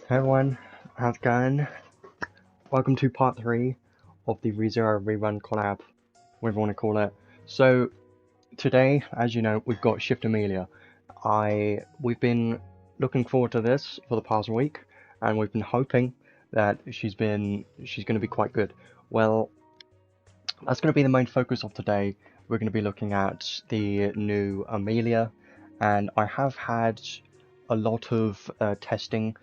Hey everyone, how's it going? Welcome to part 3 of the ReZero Rerun collab, whatever you want to call it. So, today, as you know, we've got XEmilia. We've been looking forward to this for the past week, and we've been hoping that she's going to be quite good. Well, that's going to be the main focus of today. We're going to be looking at the new Emilia, and I have had a lot of testing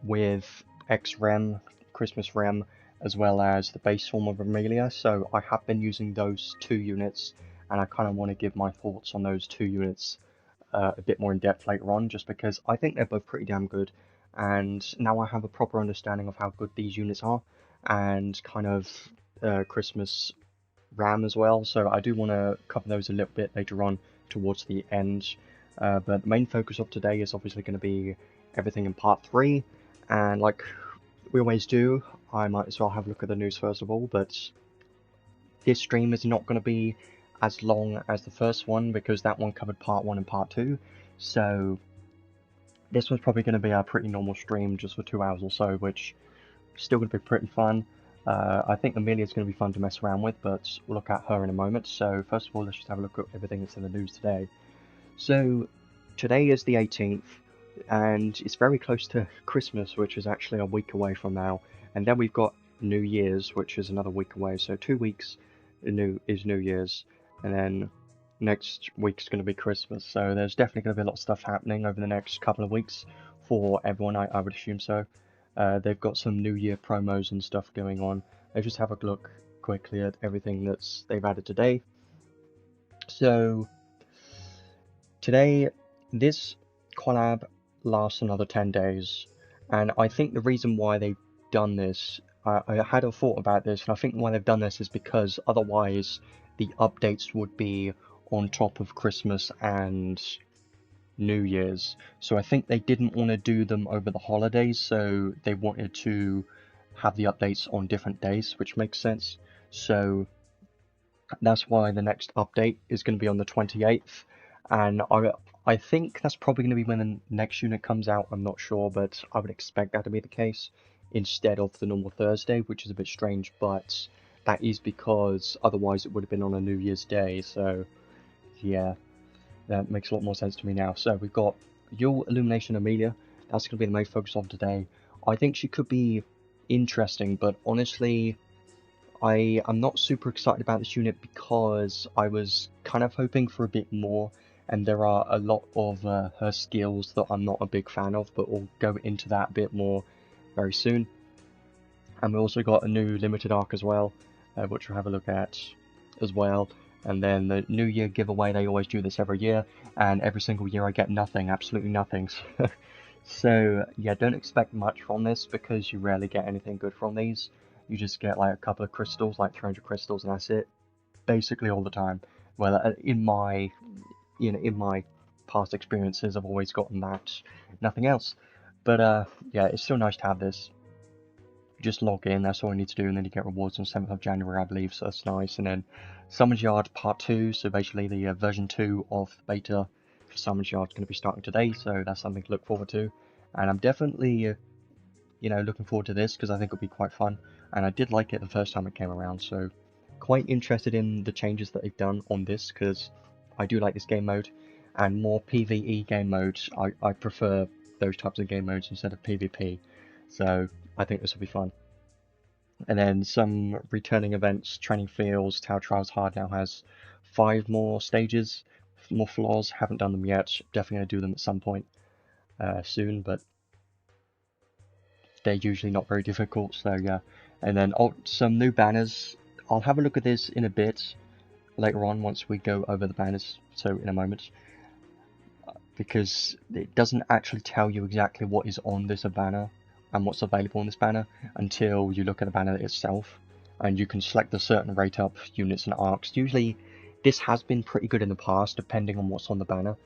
with XREM, Christmas REM, as well as the base form of Emilia, so I have been using those two units, and I kind of want to give my thoughts on those two units a bit more in depth later on, just because I think they're both pretty damn good, and now I have a proper understanding of how good these units are, and kind of Christmas RAM as well, so I do want to cover those a little bit later on towards the end. But the main focus of today is obviously going to be everything in part 3, and like we always do, I might as well have a look at the news first of all, but this stream is not going to be as long as the first one because that one covered part 1 and part 2, so this one's probably going to be a pretty normal stream just for 2 hours or so, which is still going to be pretty fun. I think Emilia is going to be fun to mess around with, but we'll look at her in a moment. So first of all, let's just have a look at everything that's in the news today. So today is the 18th, and it's very close to Christmas, which is actually a week away from now. And then we've got New Year's, which is another week away. So 2 weeks is New Year's, and then next week's going to be Christmas. So there's definitely going to be a lot of stuff happening over the next couple of weeks for everyone, I would assume so. They've got some New Year promos and stuff going on. Let's just have a look quickly at everything they've added today. So today, this collab lasts another 10 days, and I think the reason why they've done this, I had a thought about this, and I think why they've done this is because otherwise the updates would be on top of Christmas and New Year's. So I think they didn't want to do them over the holidays, so they wanted to have the updates on different days, which makes sense. So that's why the next update is going to be on the 28th, and I think that's probably going to be when the next unit comes out. I'm not sure, but I would expect that to be the case instead of the normal Thursday, which is a bit strange, but that is because otherwise it would have been on a New Year's Day, so yeah, that makes a lot more sense to me now. So we've got Yule Illumination Emilia. That's going to be the main focus of today. I think she could be interesting, but honestly, I'm not super excited about this unit because I was kind of hoping for a bit more, and there are a lot of her skills that I'm not a big fan of, but we'll go into that a bit more very soon. And we also got a new limited arc as well, which we'll have a look at as well. And then the New Year giveaway, they always do this every year, and every single year I get nothing, absolutely nothing. So yeah, don't expect much from this because you rarely get anything good from these. You just get like a couple of crystals, like 300 crystals, and that's it, basically all the time. Well, in my past experiences, I've always gotten that, nothing else. But yeah, it's still nice to have this. Just log in, that's all you need to do, and then you get rewards on 7th of January, I believe, so that's nice. And then Summon's Yard Part 2, so basically the version 2 of the beta for Summon's Yard is going to be starting today, so that's something to look forward to. And I'm definitely, looking forward to this, because I think it'll be quite fun, and I did like it the first time it came around, so quite interested in the changes that they've done on this, because I do like this game mode, and more PvE game modes, I prefer those types of game modes instead of PvP, so I think this will be fun. And then some returning events, training fields, Tower Trials Hard now has 5 more stages, more floors, haven't done them yet, definitely going to do them at some point soon, but they're usually not very difficult, so yeah. And then some new banners, I'll have a look at this in a bit later on once we go over the banners, so in a moment. Because it doesn't actually tell you exactly what is on this banner and what's available on this banner until you look at the banner itself, and you can select a certain rate up units and arcs. Usually this has been pretty good in the past depending on what's on the banner.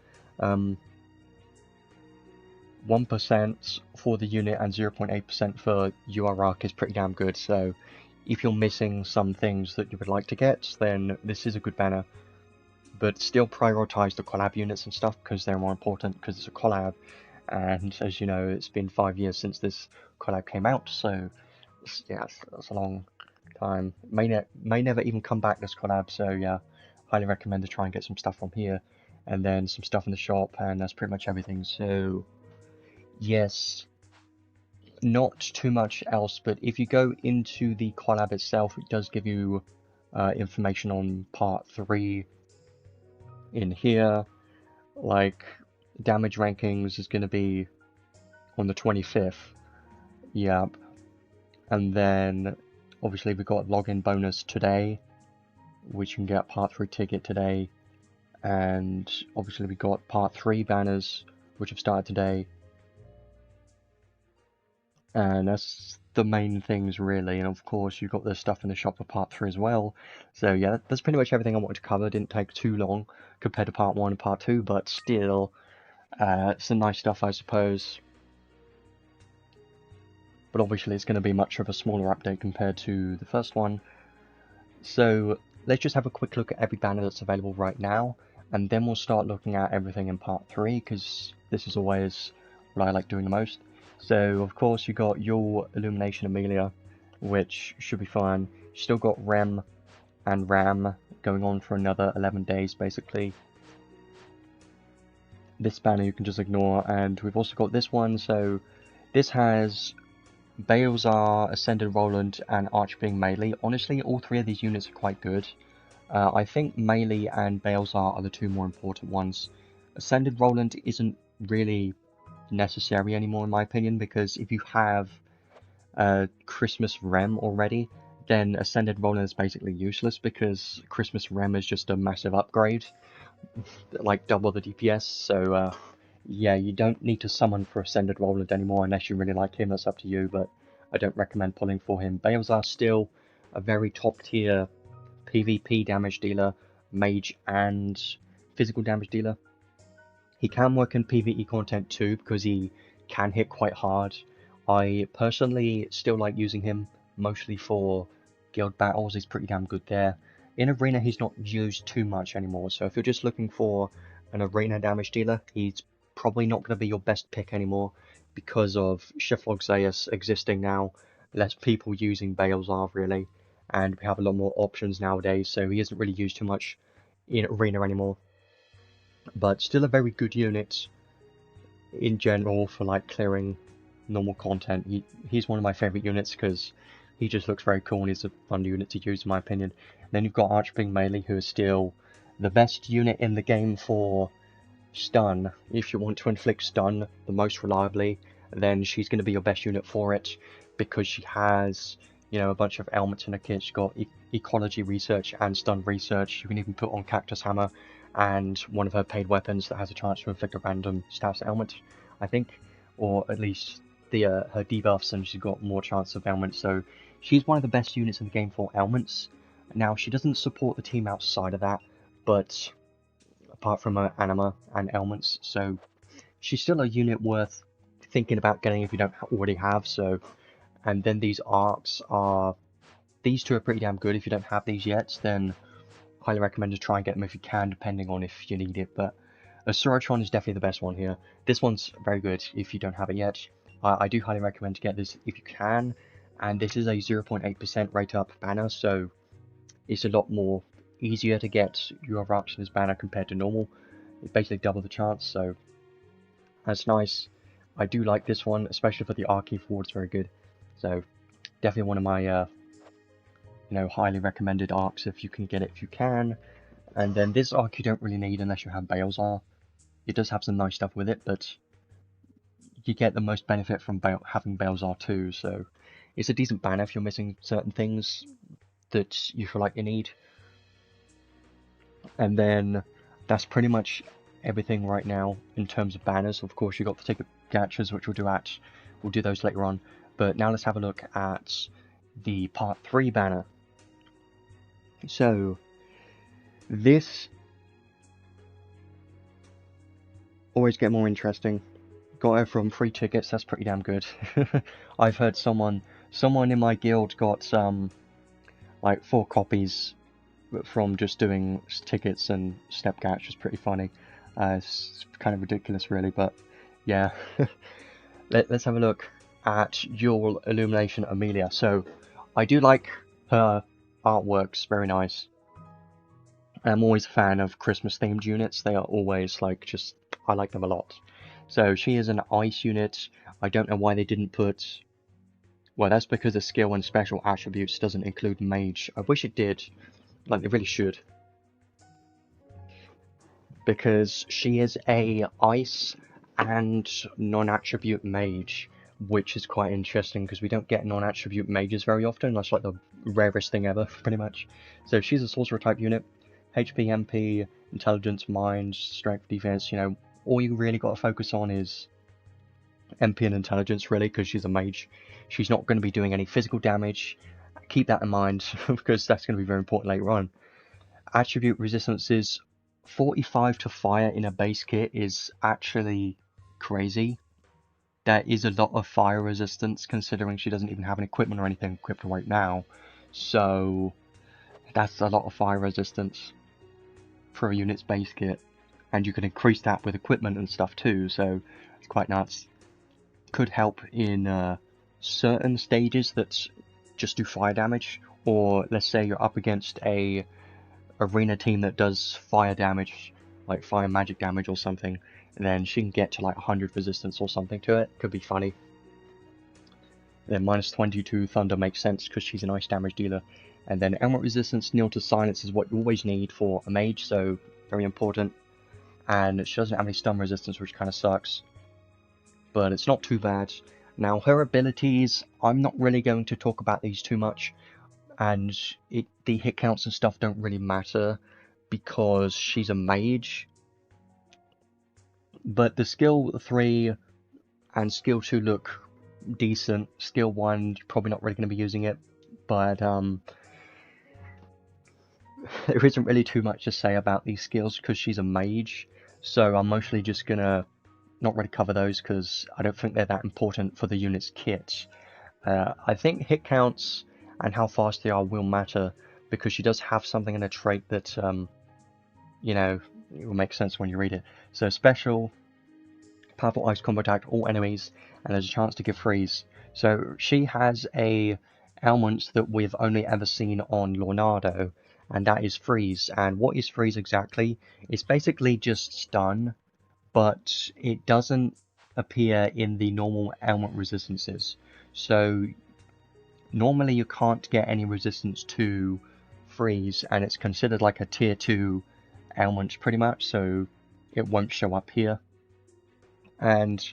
1% for the unit and 0.8% for UR arc is pretty damn good, so if you're missing some things that you would like to get, then this is a good banner. But still prioritize the collab units and stuff because they're more important because it's a collab, and as you know, it's been 5 years since this collab came out, so yeah, that's a long time. May never even come back, this collab, so yeah, highly recommend to try and get some stuff from here, and then some stuff in the shop, and that's pretty much everything. So yes, not too much else, but if you go into the collab itself, it does give you information on part 3 in here. Like, damage rankings is going to be on the 25th. Yep. And then obviously we got login bonus today, which you can get part 3 ticket today. And obviously we got part 3 banners, which have started today. And that's the main things really. And of course you got the stuff in the shop for part 3 as well. So yeah, that's pretty much everything I wanted to cover. It didn't take too long compared to part 1 and part 2, but still, some nice stuff I suppose. But obviously it's going to be much of a smaller update compared to the first one. So let's just have a quick look at every banner that's available right now, and then we'll start looking at everything in part 3, because this is always what I like doing the most. So of course you got Yule Illumination Emilia, which should be fun. You still got Rem and Ram going on for another 11 days basically. This banner you can just ignore, and we've also got this one. So this has Balezar, Ascended Roland, and Archbeing Melee. Honestly, all 3 of these units are quite good. I think Melee and Balezar are the 2 more important ones. Ascended Roland isn't really necessary anymore in my opinion, because if you have Christmas Rem already, then Ascended Roland is basically useless, because Christmas Rem is just a massive upgrade, like double the DPS, so yeah, you don't need to summon for Ascended Roland anymore unless you really like him, that's up to you, but I don't recommend pulling for him. Balezar still a very top tier PvP damage dealer, mage and physical damage dealer. He can work in PvE content too, because he can hit quite hard. I personally still like using him, mostly for guild battles. He's pretty damn good there. In arena he's not used too much anymore, so if you're just looking for an arena damage dealer, he's probably not going to be your best pick anymore, because of Shiflog Zeus existing now, less people using Balezar really, and we have a lot more options nowadays, so he isn't really used too much in arena anymore. But still a very good unit in general for like clearing normal content. He's one of my favourite units because he just looks very cool and he's a fun unit to use in my opinion. And then you've got Archbeing Melee, who is still the best unit in the game for stun. If you want to inflict stun the most reliably, then she's going to be your best unit for it, because she has, you know, a bunch of ailments in her kit. She's got ecology research and stun research. You can even put on Cactus Hammer and one of her paid weapons that has a chance to inflict a random status ailment, I think, or at least the her debuffs, and she's got more chance of ailments. So she's one of the best units in the game for ailments. Now she doesn't support the team outside of that, but apart from her anima and ailments, so she's still a unit worth thinking about getting if you don't already have. So, and then these arcs are, these 2 are pretty damn good. If you don't have these yet, then highly recommend to try and get them if you can, depending on if you need it. But Suratron is definitely the best one here. This one's very good if you don't have it yet. I do highly recommend to get this if you can, and this is a 0.8% rate up banner, so it's a lot more easier to get your arcs in this banner compared to normal. It's basically double the chance, so that's nice. I do like this one, especially for the Archy Forward, it's very good. So definitely one of my you know, highly recommended arcs if you can get it if you can. And then this arc you don't really need unless you have Balezar. It does have some nice stuff with it, but you get the most benefit from having Balezar too, so it's a decent banner if you're missing certain things that you feel like you need. And then that's pretty much everything right now in terms of banners. Of course you got the ticket gachas, which we'll do those later on, but now let's have a look at the part 3 banner. So this always get more interesting. Got it from free tickets, that's pretty damn good. I've heard someone in my guild got like 4 copies from just doing tickets and step gach, which is pretty funny. It's kind of ridiculous really, but Yeah. Let's have a look at Yule Illumination Emilia. So, I do like her artworks, very nice. I'm always a fan of Christmas themed units. They are always like I like them a lot. So she is an ice unit. I don't know why they didn't put, well, that's because the skill and special attributes doesn't include mage. I wish it did, like they really should. Because she is a ice and non-attribute mage, which is quite interesting because we don't get non-attribute mages very often. That's like the rarest thing ever, pretty much. So she's a sorcerer type unit. HP, MP, intelligence, mind, strength, defense, you know, all you really got to focus on is MP and intelligence, really, because she's a mage. She's not going to be doing any physical damage. Keep that in mind, because that's going to be very important later on. Attribute resistances 45 to fire in a base kit is actually crazy. There is a lot of fire resistance, considering she doesn't even have an equipment or anything equipped right now. So that's a lot of fire resistance for a unit's base kit, and you can increase that with equipment and stuff too, so it's quite nuts. Could help in certain stages that just do fire damage, or let's say you're up against a arena team that does fire damage, like fire magic damage or something, and then she can get to like 100 resistance or something to it. Could be funny. Then minus 22 thunder makes sense because she's an ice damage dealer. And then element resistance, nil to silence is what you always need for a mage, so very important. And she doesn't have any stun resistance, which kind of sucks. But it's not too bad. Now, her abilities, I'm not really going to talk about these too much. And the hit counts and stuff don't really matter because she's a mage. But the skill 3 and skill 2 look decent. Skill 1, probably not really going to be using it. But there isn't really too much to say about these skills because she's a mage, so I'm mostly just gonna not really cover those because I don't think they're that important for the unit's kit. I think hit counts and how fast they are will matter because she does have something in a trait that, you know, it will make sense when you read it. So special, powerful ice combo attack all enemies, and there's a chance to give freeze. So she has a ailment that we've only ever seen on Lornado, and that is freeze. And what is freeze exactly? It's basically just stun, but it doesn't appear in the normal ailment resistances. So normally you can't get any resistance to freeze, and it's considered like a tier 2 ailment pretty much, so it won't show up here. And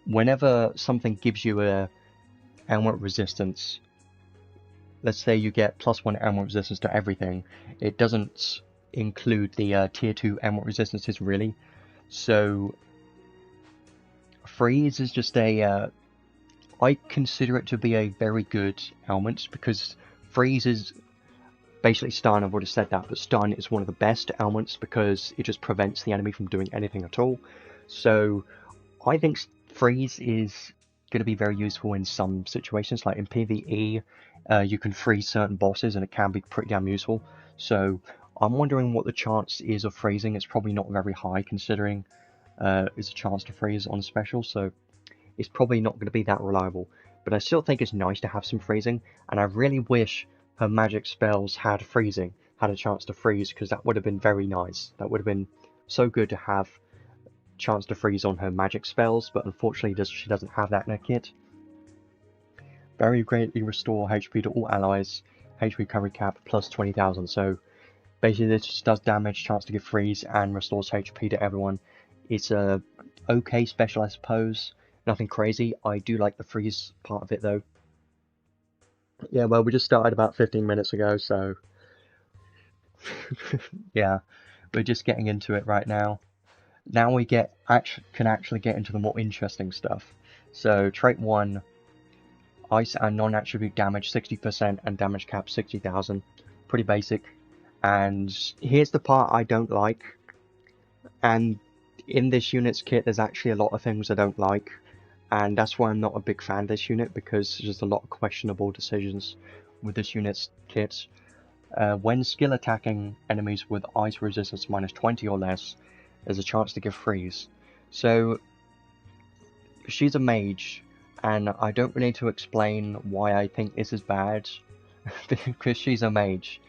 whenever something gives you a ailment resistance, let's say you get +1 ailment resistance to everything, it doesn't include the tier 2 ailment resistances really. So freeze is just a I consider it to be a very good ailment because freeze is basically stun. I've already said that, but stun is one of the best ailments because it just prevents the enemy from doing anything at all. So I think freeze is going to be very useful in some situations, like in PvE, you can freeze certain bosses and it can be pretty damn useful. So I'm wondering what the chance is of freezing. It's probably not very high considering it's a chance to freeze on special, so it's probably not going to be that reliable. But I still think it's nice to have some freezing, and I really wish her magic spells had freezing, had a chance to freeze, because that would have been very nice. That would have been so good to have chance to freeze on her magic spells, but unfortunately she doesn't have that in her kit. Very greatly restore HP to all allies, HP recovery cap plus 20,000, so basically this just does damage, chance to give freeze, and restores HP to everyone. It's a okay special, I suppose. Nothing crazy. I do like the freeze part of it though. Yeah, well, we just started about 15 minutes ago, so yeah, we're just getting into it right now. Now we can actually get into the more interesting stuff. So trait 1, ice and non-attribute damage 60% and damage cap 60,000. Pretty basic. And here's the part I don't like. And in this unit's kit, there's actually a lot of things I don't like. And that's why I'm not a big fan of this unit, because there's just a lot of questionable decisions with this unit's kit. When skill attacking enemies with ice resistance -20 or less, there's a chance to give freeze. So she's a mage, and I don't really need to explain why I think this is bad, because she's a mage.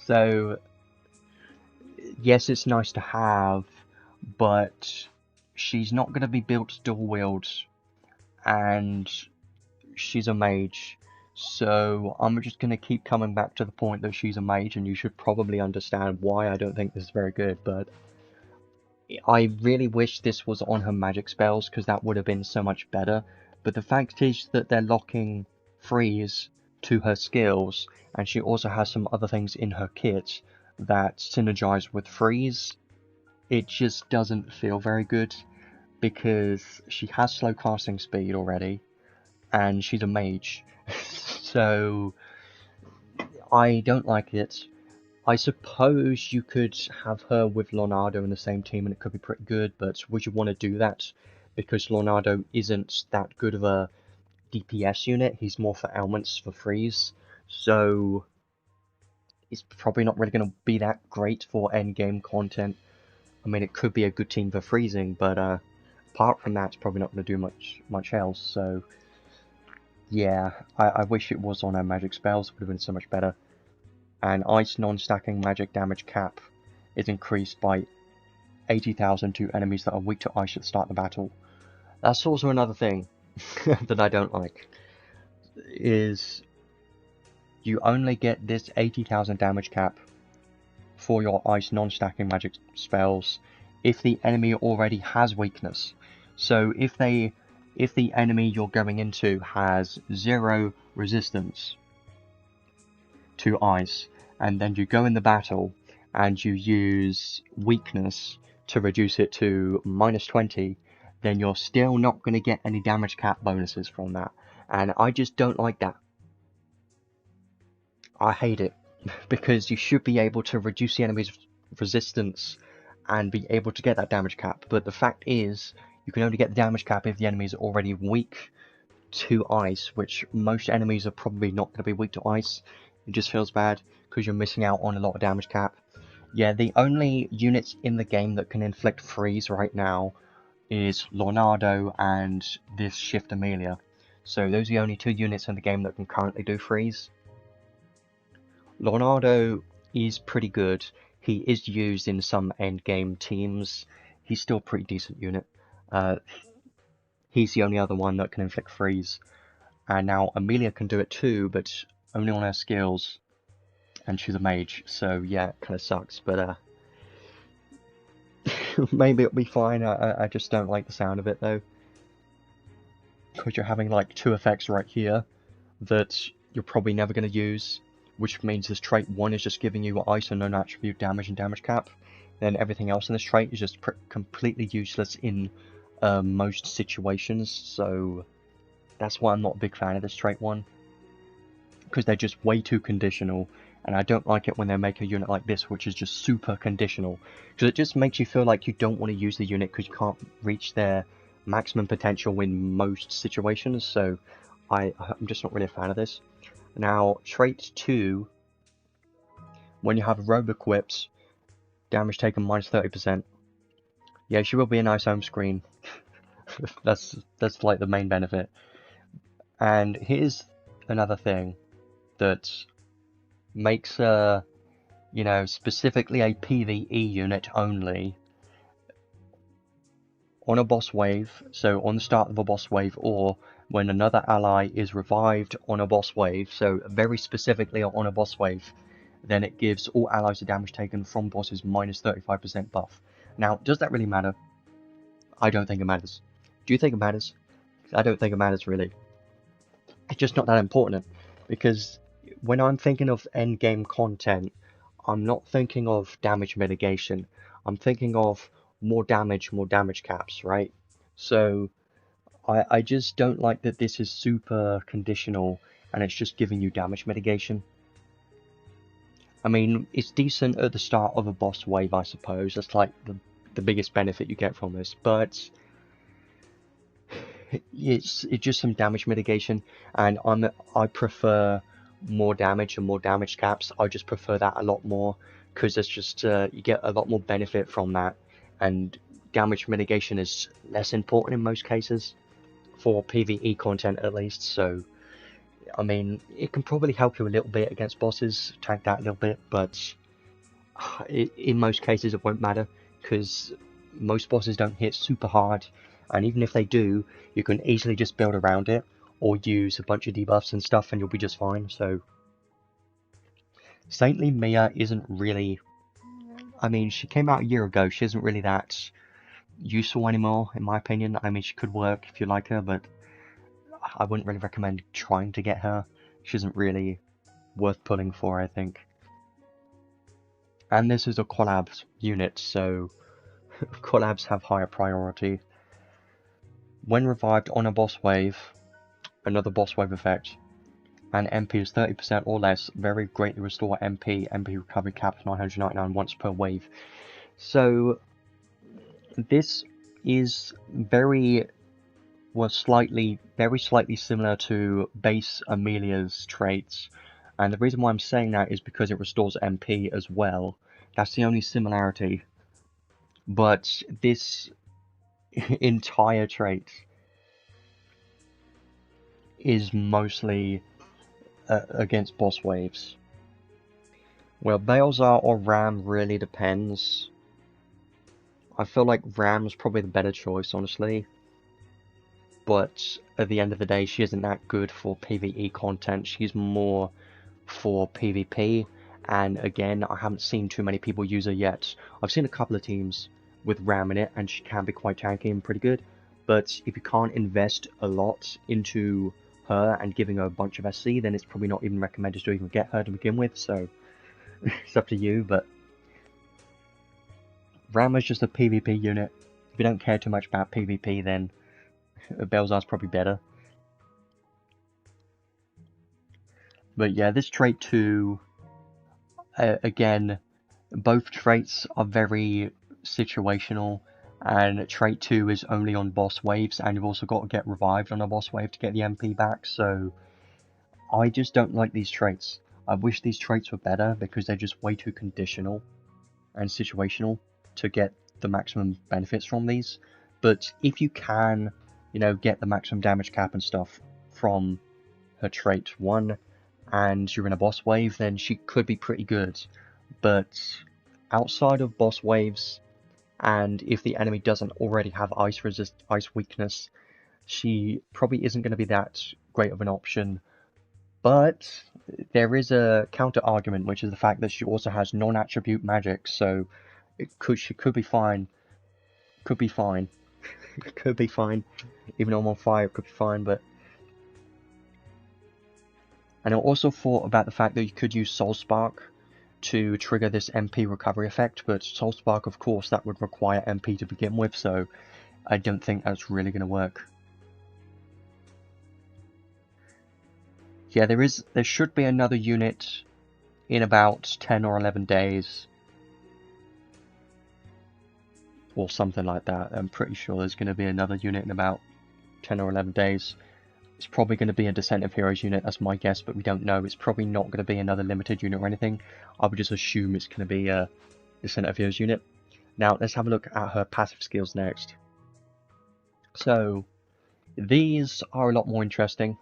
So, yes, it's nice to have, but she's not going to be built to dual wield, and she's a mage. So I'm just going to keep coming back to the point that she's a mage, and you should probably understand why I don't think this is very good, but I really wish this was on her magic spells, because that would have been so much better. But the fact is that they're locking freeze to her skills, and she also has some other things in her kit that synergize with freeze. It just doesn't feel very good, because she has slow casting speed already, and she's a mage. So I don't like it. I suppose you could have her with Leonardo in the same team and it could be pretty good, but would you want to do that? Because Leonardo isn't that good of a DPS unit, he's more for elements for freeze, so it's probably not really going to be that great for endgame content. I mean, it could be a good team for freezing, but apart from that, it's probably not going to do much else, so yeah, I wish it was on her magic spells, it would have been so much better. And ice non-stacking magic damage cap is increased by 80,000 to enemies that are weak to ice at the start of the battle. That's also another thing that I don't like, is you only get this 80,000 damage cap for your ice non-stacking magic spells if the enemy already has weakness. So if the enemy you're going into has 0 resistance to ice, and then you go in the battle and you use weakness to reduce it to -20, then you're still not going to get any damage cap bonuses from that. And I just don't like that. I hate it, because you should be able to reduce the enemy's resistance and be able to get that damage cap, but the fact is, you can only get the damage cap if the enemy is already weak to ice, which most enemies are probably not going to be weak to ice. It just feels bad, because you're missing out on a lot of damage cap. Yeah, the only units in the game that can inflict freeze right now is Leonardo and this XEmilia. So those are the only 2 units in the game that can currently do freeze. Leonardo is pretty good. He is used in some endgame teams. He's still a pretty decent unit. He's the only other one that can inflict freeze. And now Emilia can do it too, but only on her skills. And she's a mage, so yeah, it kind of sucks, but maybe it'll be fine. I just don't like the sound of it though, because you're having like 2 effects right here that you're probably never going to use, which means this trait 1 is just giving you ice and non attribute damage and damage cap, then everything else in this trait is just completely useless in most situations, so that's why I'm not a big fan of this trait 1, because they're just way too conditional. And I don't like it when they make a unit like this, which is just super conditional. Because it just makes you feel like you don't want to use the unit because you can't reach their maximum potential in most situations. So I'm just not really a fan of this. Now, trait 2, when you have robe equipped, damage taken -30%. Yeah, she will be a nice home screen. that's like the main benefit. And here's another thing that makes you know, specifically a PvE unit only on a boss wave, so on the start of a boss wave, or when another ally is revived on a boss wave, so very specifically on a boss wave, then it gives all allies the damage taken from bosses -35% buff. Now, does that really matter? I don't think it matters. Do you think it matters? I don't think it matters really. It's just not that important, because when I'm thinking of endgame content, I'm not thinking of damage mitigation. I'm thinking of more damage caps, right? So I just don't like that this is super conditional and it's just giving you damage mitigation. I mean, it's decent at the start of a boss wave, I suppose. That's like the biggest benefit you get from this, but it's just some damage mitigation, and I prefer more damage and more damage caps. I just prefer that a lot more, because it's just you get a lot more benefit from that, and damage mitigation is less important in most cases. for PvE content at least, so I mean, it can probably help you a little bit against bosses, tank that a little bit, but in most cases it won't matter, because most bosses don't hit super hard, and even if they do, you can easily just build around it, or use a bunch of debuffs and stuff and you'll be just fine. So Saintly Mia isn't really, I mean, she came out a year ago, she isn't really that useful anymore, in my opinion. I mean, she could work if you like her, but I wouldn't really recommend trying to get her. She isn't really worth pulling for, I think. And this is a collab unit, so collabs have higher priority. When revived on a boss wave, another boss wave effect, and MP is 30% or less, very greatly restore MP. MP recovery cap 999 once per wave. So this is very slightly similar to base Emilia's traits, and the reason why I'm saying that is because it restores MP as well. That's the only similarity, but this entire trait is mostly against boss waves. Well, Balezar or Ram really depends. I feel like Ram's probably the better choice, honestly. But at the end of the day, she isn't that good for PvE content. She's more for PvP. And again, I haven't seen too many people use her yet. I've seen a couple of teams with Ram in it, and she can be quite tanky and pretty good. But if you can't invest a lot into her and giving her a bunch of SC, then it's probably not even recommended to even get her to begin with. So it's up to you. But Ram is just a PvP unit. If you don't care too much about PvP, then Balezar's probably better. But yeah, this trait too, again, both traits are very situational, and trait 2 is only on boss waves, and you've also got to get revived on a boss wave to get the MP back, so I just don't like these traits. I wish these traits were better, because they're just way too conditional and situational to get the maximum benefits from these. But if you can, you know, get the maximum damage cap and stuff from her trait 1, and you're in a boss wave, then she could be pretty good. But outside of boss waves, and if the enemy doesn't already have ice weakness, she probably isn't going to be that great of an option. But there is a counter argument, which is the fact that she also has non-attribute magic, so she could be fine. Could be fine. Could be fine. Even though I'm on fire, it could be fine, but... And I also thought about the fact that you could use Soul Spark to trigger this MP recovery effect, but Soul Spark, of course, that would require MP to begin with, so I don't think that's really going to work. Yeah, there should be another unit in about 10 or 11 days. Or something like that. I'm pretty sure there's going to be another unit in about 10 or 11 days. It's probably going to be a Descent of Heroes unit, that's my guess, but we don't know. It's probably not going to be another limited unit or anything. I would just assume it's going to be a Descent of Heroes unit. Now, let's have a look at her passive skills next. So, these are a lot more interesting.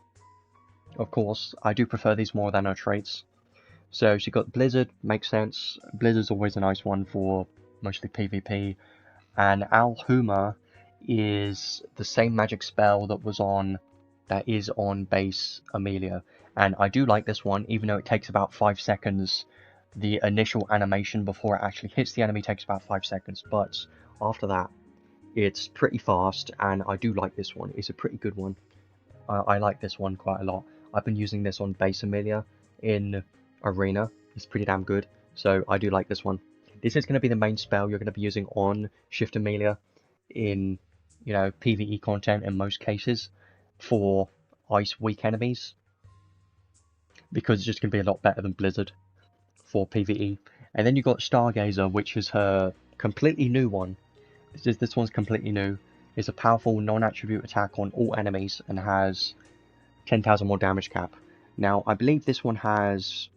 Of course, I do prefer these more than her traits. So, she got Blizzard, makes sense. Blizzard's always a nice one for mostly PvP. And Al-Huma is the same magic spell that is on base Emilia, and I do like this one, even though it takes about 5 seconds. The initial animation before it actually hits the enemy takes about 5 seconds, but after that it's pretty fast, and I do like this one. It's a pretty good one. I like this one quite a lot. I've been using this on base Emilia in Arena. It's pretty damn good, so I do like this one. This is going to be the main spell you're going to be using on Shift Emilia in, you know, PvE content in most cases for ice weak enemies, because it's just going to be a lot better than Blizzard for PvE. And then you've got Stargazer, which is her completely new one. This one's completely new. It's a powerful non-attribute attack on all enemies and has 10,000 more damage cap. Now, I believe this one has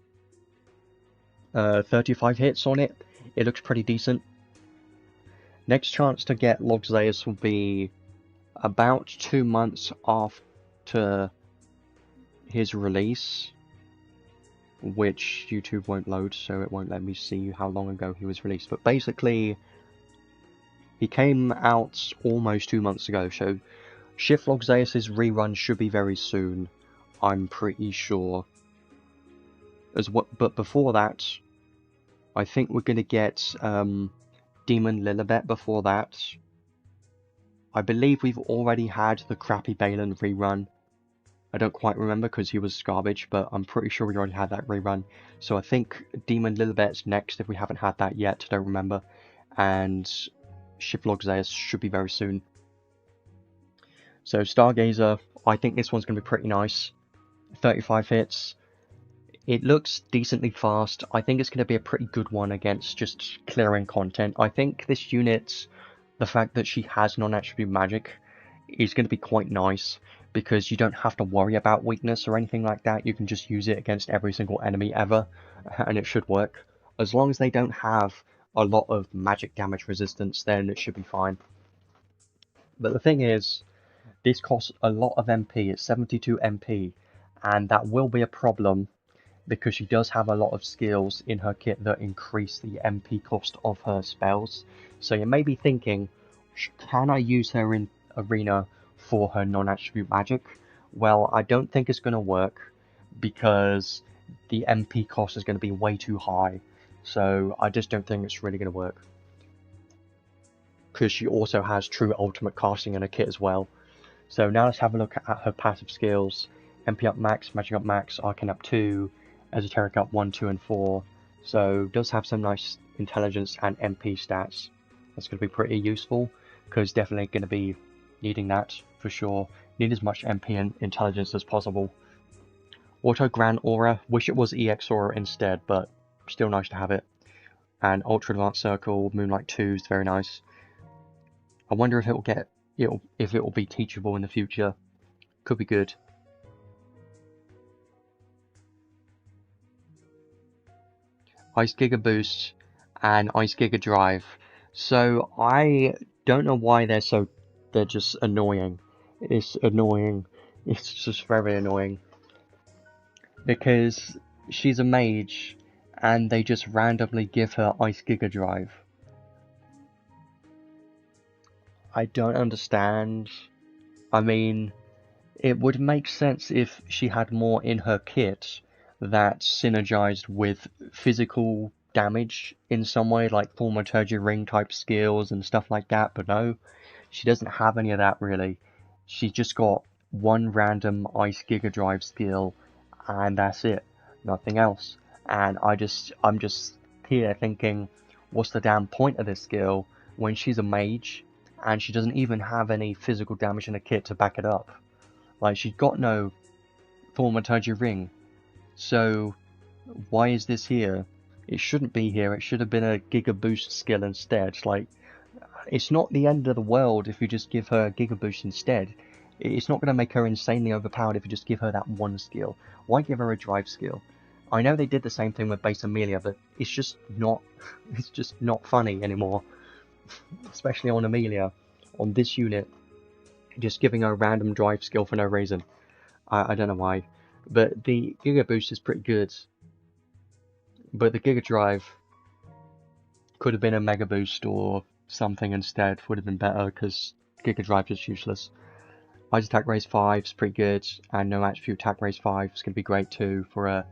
35 hits on it. It looks pretty decent. Next chance to get Logzaeus will be about 2 months after his release, which YouTube won't load, so it won't let me see how long ago he was released. But basically, he came out almost 2 months ago, so Shift-Log Zeus' rerun should be very soon, I'm pretty sure. But before that, I think we're going to get Demon Lilibet before that. I believe we've already had the crappy Balin rerun. I don't quite remember because he was garbage, but I'm pretty sure we already had that rerun. So I think Demon Lilibet's next if we haven't had that yet, I don't remember. And Shift-Log Zeus should be very soon. So Stargazer, I think this one's going to be pretty nice. 35 hits. It looks decently fast. I think it's going to be a pretty good one against just clearing content. I think this unit, the fact that she has non-attribute magic, is going to be quite nice, because you don't have to worry about weakness or anything like that. You can just use it against every single enemy ever, and it should work. As long as they don't have a lot of magic damage resistance, then it should be fine. But the thing is, this costs a lot of MP, it's 72 MP, and that will be a problem because she does have a lot of skills in her kit that increase the MP cost of her spells. So you may be thinking, can I use her in Arena for her non-attribute magic? Well, I don't think it's going to work because the MP cost is going to be way too high. So I just don't think it's really going to work. Because she also has true ultimate casting in her kit as well. So now let's have a look at her passive skills. MP up max, magic up max, arcane up 2, esoteric up 1, 2, and 4. So does have some nice intelligence and MP stats. That's going to be pretty useful, because definitely going to be needing that for sure. Need as much MP and intelligence as possible. Auto Grand Aura, wish it was EX Aura instead, but still nice to have it. And Ultra Advanced Circle, Moonlight 2 is very nice. I wonder if it will be teachable in the future. Could be good. Ice Giga Boost and Ice Giga Drive. So I don't know why they're just annoying. It's annoying. It's just very annoying. Because she's a mage and they just randomly give her Ice Giga Drive. I don't understand. I mean, it would make sense if she had more in her kit that synergized with physical damage in some way, like Thaumaturgy Ring type skills and stuff like that, but no, she doesn't have any of that really. She's just got one random Ice Giga Drive skill, and that's it, nothing else. And I'm just here thinking, what's the damn point of this skill when she's a mage, and she doesn't even have any physical damage in her kit to back it up? Like, she's got no Thaumaturgy Ring, so why is this here? It shouldn't be here. It should have been a Giga Boost skill instead. Like, it's not the end of the world if you just give her Giga Boost instead. It's not going to make her insanely overpowered if you just give her that one skill. Why give her a drive skill? I know they did the same thing with XEmilia, but it's just not funny anymore. Especially on Emilia, on this unit, just giving her a random drive skill for no reason. I don't know why, but the Giga Boost is pretty good. But the Giga Drive could have been a Mega Boost or something instead, would have been better, because Giga Drive is useless. Ice Attack Raise 5 is pretty good, and No Attribute Attack Raise 5 is going to be great too for a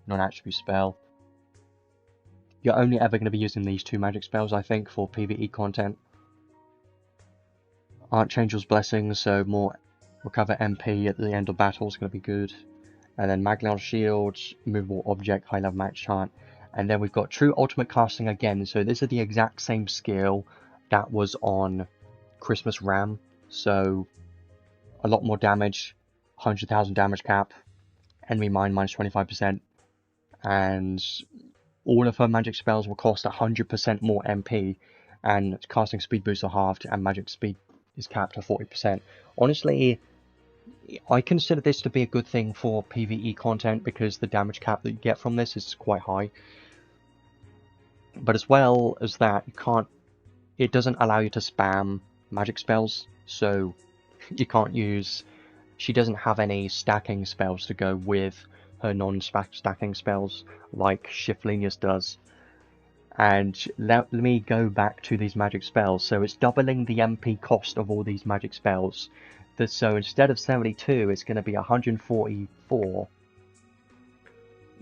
non-attribute spell. You're only ever going to be using these two magic spells, I think, for PvE content. Archangel's Blessing, so more recover MP at the end of battle is going to be good. And then Maglion's Shield, Movable Object, High Level Match Chant. And then we've got True Ultimate Casting again, so this is the exact same skill that was on Christmas Ram. So a lot more damage, 100,000 damage cap, enemy mine minus 25%, and all of her magic spells will cost 100% more MP, and casting speed boosts are halved, and magic speed is capped at 40%. Honestly, I consider this to be a good thing for PvE content because the damage cap that you get from this is quite high. But as well as that, it doesn't allow you to spam magic spells, so you can't use... She doesn't have any stacking spells to go with her non-stacking spells like Shiftlenius does. And let me go back to these magic spells. So it's doubling the MP cost of all these magic spells. So instead of 72, it's going to be 144.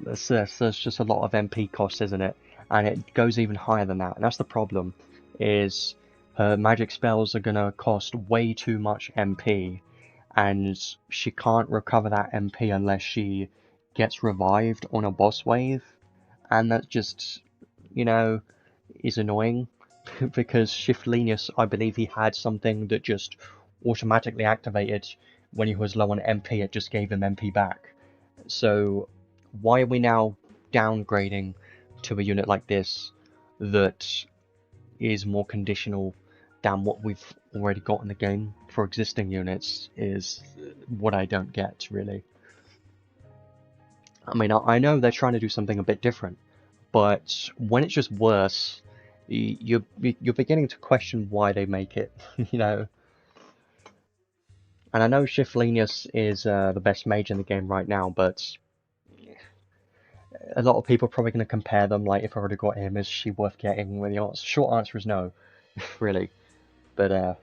That's just a lot of MP cost, isn't it? And it goes even higher than that. And that's the problem, is her magic spells are going to cost way too much MP. And she can't recover that MP unless she gets revived on a boss wave. And that just, you know, is annoying. Because Shiftlenius, I believe he had something that just automatically activated when he was low on MP. It just gave him MP back. So why are we now downgrading to a unit like this that is more conditional than what we've already got in the game for existing units, is what I don't get, really. I mean, I know they're trying to do something a bit different, but when it's just worse, you're beginning to question why they make it, you know. And I know Shiftlenius is the best mage in the game right now, but a lot of people are probably going to compare them, like, if I already got him, is she worth getting? Well, the short answer is no, really. But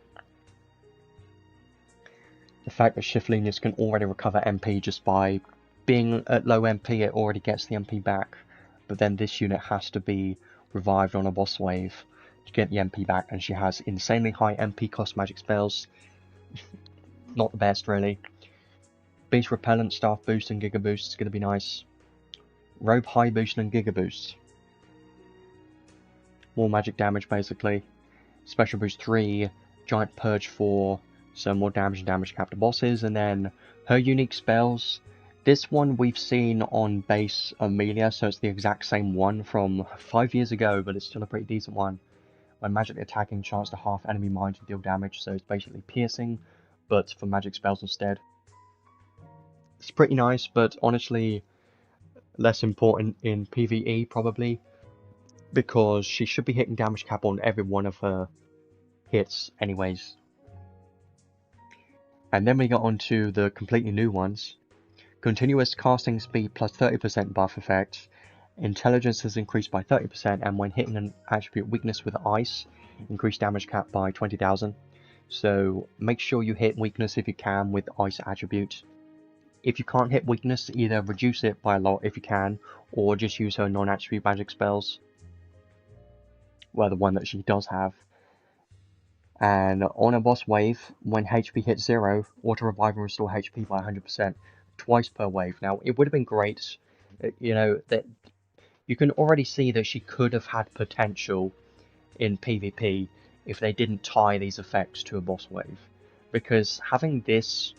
the fact that Shiftlenius can already recover MP just by being at low MP, it already gets the MP back. But then this unit has to be revived on a boss wave to get the MP back, and she has insanely high MP cost magic spells. Not the best, really. Beast Repellent, Staff Boost, and Giga Boost is going to be nice. Robe High Boost and Giga Boost. More magic damage, basically. Special Boost 3, Giant Purge 4, so more damage and damage cap to bosses. And then her unique spells. This one we've seen on base Emilia, so it's the exact same one from 5 years ago, but it's still a pretty decent one. When magically attacking, chance to half enemy mind to deal damage, so it's basically piercing, but for magic spells instead. It's pretty nice, but honestly less important in PvE probably, because she should be hitting damage cap on every one of her hits anyways. And then we got on to the completely new ones. Continuous casting speed plus 30% buff effect. Intelligence has increased by 30%, and when hitting an attribute weakness with ice, increased damage cap by 20,000. So make sure you hit weakness if you can with ice attribute. If you can't hit weakness, either reduce it by a lot if you can, or just use her non-attribute magic spells. Well, the one that she does have. And on a boss wave, when HP hits 0, auto revive and restore HP by 100%, twice per wave. Now, it would have been great, you know, that you can already see that she could have had potential in PvP if they didn't tie these effects to a boss wave. Because having this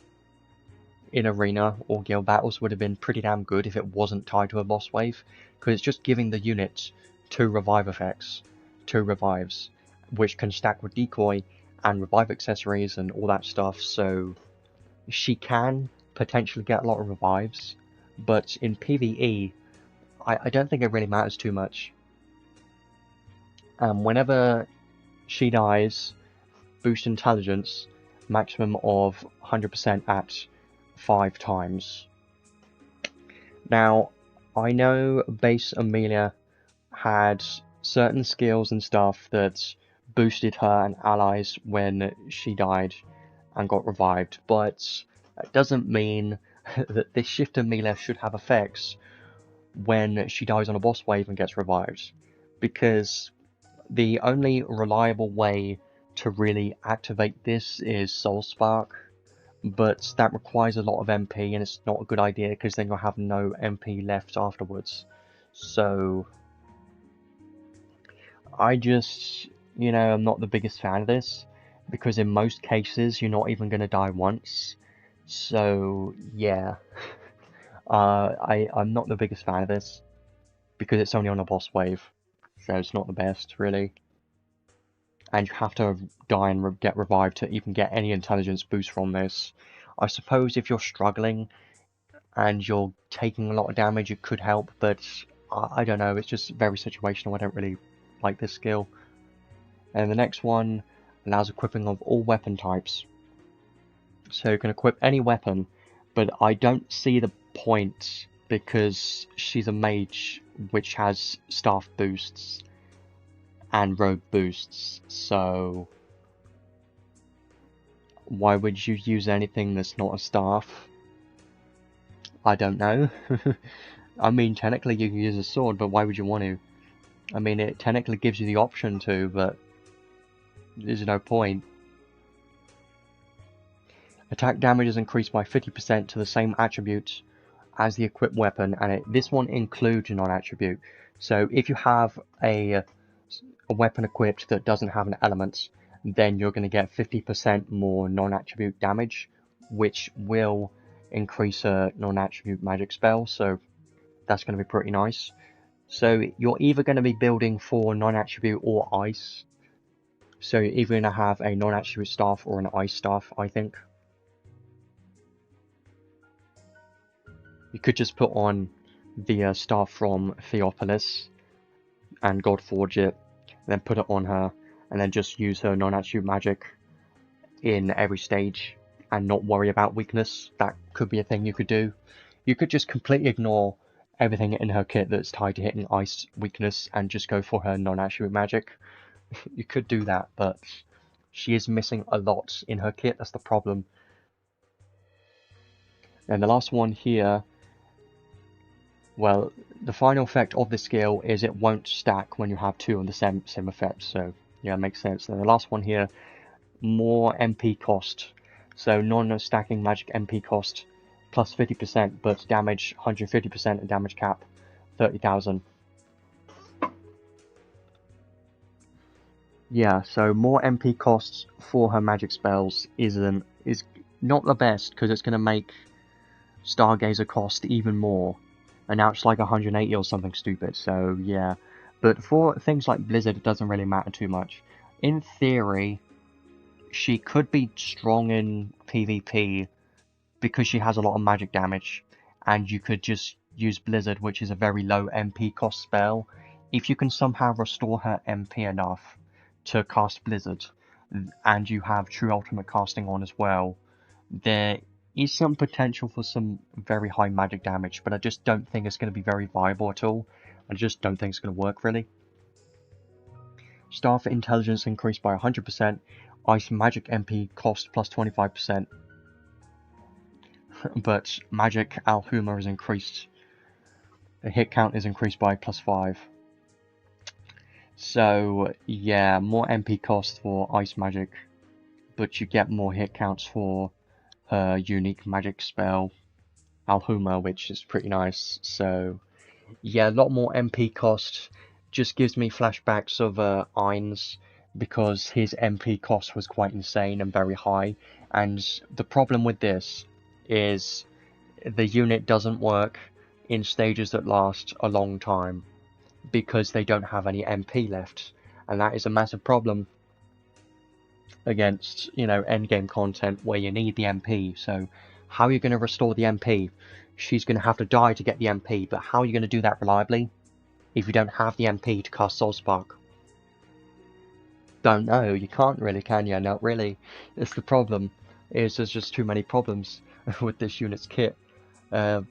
in arena or guild battles would have been pretty damn good if it wasn't tied to a boss wave, because it's just giving the unit 2 revive effects, 2 revives, which can stack with decoy and revive accessories and all that stuff. So she can potentially get a lot of revives, but in PvE I don't think it really matters too much. Whenever she dies, boost intelligence maximum of 100% at 5 times. Now, I know base Emilia had certain skills and stuff that boosted her and allies when she died and got revived, but it doesn't mean that this shift Emilia should have effects when she dies on a boss wave and gets revived, because the only reliable way to really activate this is Soul Spark, but that requires a lot of MP, and it's not a good idea because then you'll have no MP left afterwards. So I just, you know, I'm not the biggest fan of this, because in most cases you're not even going to die once. So yeah, I'm not the biggest fan of this, because it's only on a boss wave, so it's not the best, really. And you have to die and get revived to even get any intelligence boost from this. I suppose if you're struggling and you're taking a lot of damage, it could help, but I don't know, it's just very situational. I don't really like this skill. And the next one allows equipping of all weapon types. So you can equip any weapon, but I don't see the point because she's a mage which has staff boosts and rogue boosts, so why would you use anything that's not a staff? I don't know. I mean, technically you can use a sword, but why would you want to? I mean, it technically gives you the option to, but there's no point. Attack damage is increased by 50% to the same attribute as the equipped weapon, and this one includes a non-attribute. So if you have a weapon equipped that doesn't have an element, then you're going to get 50% more non-attribute damage, which will increase a non-attribute magic spell, so that's going to be pretty nice. So you're either going to be building for non-attribute or ice. So you're either going to have a non-attribute staff or an ice staff, I think. You could just put on the staff from Theopolis and Godforge it, then put it on her, and then just use her non-attribute magic in every stage and not worry about weakness. That could be a thing you could do. You could just completely ignore everything in her kit that's tied to hitting ice weakness and just go for her non-attribute magic. You could do that, but she is missing a lot in her kit, that's the problem. And the last one here, well, the final effect of this skill is it won't stack when you have two of the same effect, so yeah, it makes sense. And the last one here, more MP cost. So non-stacking magic MP cost plus 50%, but damage 150% and damage cap 30,000. Yeah, so more MP costs for her magic spells is not the best because it's going to make Stargazer cost even more. And now it's like 180 or something stupid, so yeah. But for things like Blizzard, it doesn't really matter too much. In theory, she could be strong in PvP because she has a lot of magic damage, and you could just use Blizzard, which is a very low MP cost spell. If you can somehow restore her MP enough to cast Blizzard, and you have True Ultimate casting on as well, there is some potential for some very high magic damage, but I just don't think it's going to be very viable at all. I just don't think it's going to work really. Staff Intelligence increased by 100%, Ice Magic MP cost plus 25%, but Magic Alhuma is increased. The hit count is increased by plus 5. So yeah, more MP cost for Ice Magic, but you get more hit counts for her unique magic spell, Alhuma, which is pretty nice. So yeah, a lot more MP cost. Just gives me flashbacks of Ainz, because his MP cost was quite insane and very high. And the problem with this is the unit doesn't work in stages that last a long time because they don't have any MP left, and that is a massive problem against, you know, endgame content where you need the MP. So how are you going to restore the MP? She's going to have to die to get the MP, but how are you going to do that reliably if you don't have the MP to cast Soul Spark? Don't know, you can't really, can you? Not really. It's the problem, is there's just too many problems with this unit's kit. But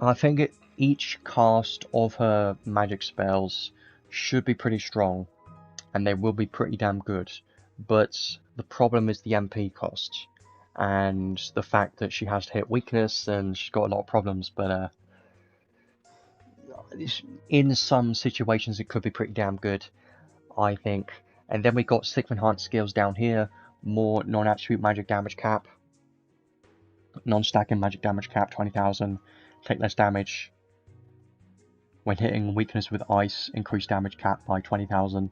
I think each cast of her magic spells should be pretty strong, and they will be pretty damn good. But the problem is the MP cost, and the fact that she has to hit weakness, and she's got a lot of problems. But in some situations, it could be pretty damn good, I think. And then we got 6 enhanced skills down here, more non-attribute magic damage cap, non-stacking magic damage cap 20,000, take less damage when hitting weakness with ice, increased damage cap by 20,000.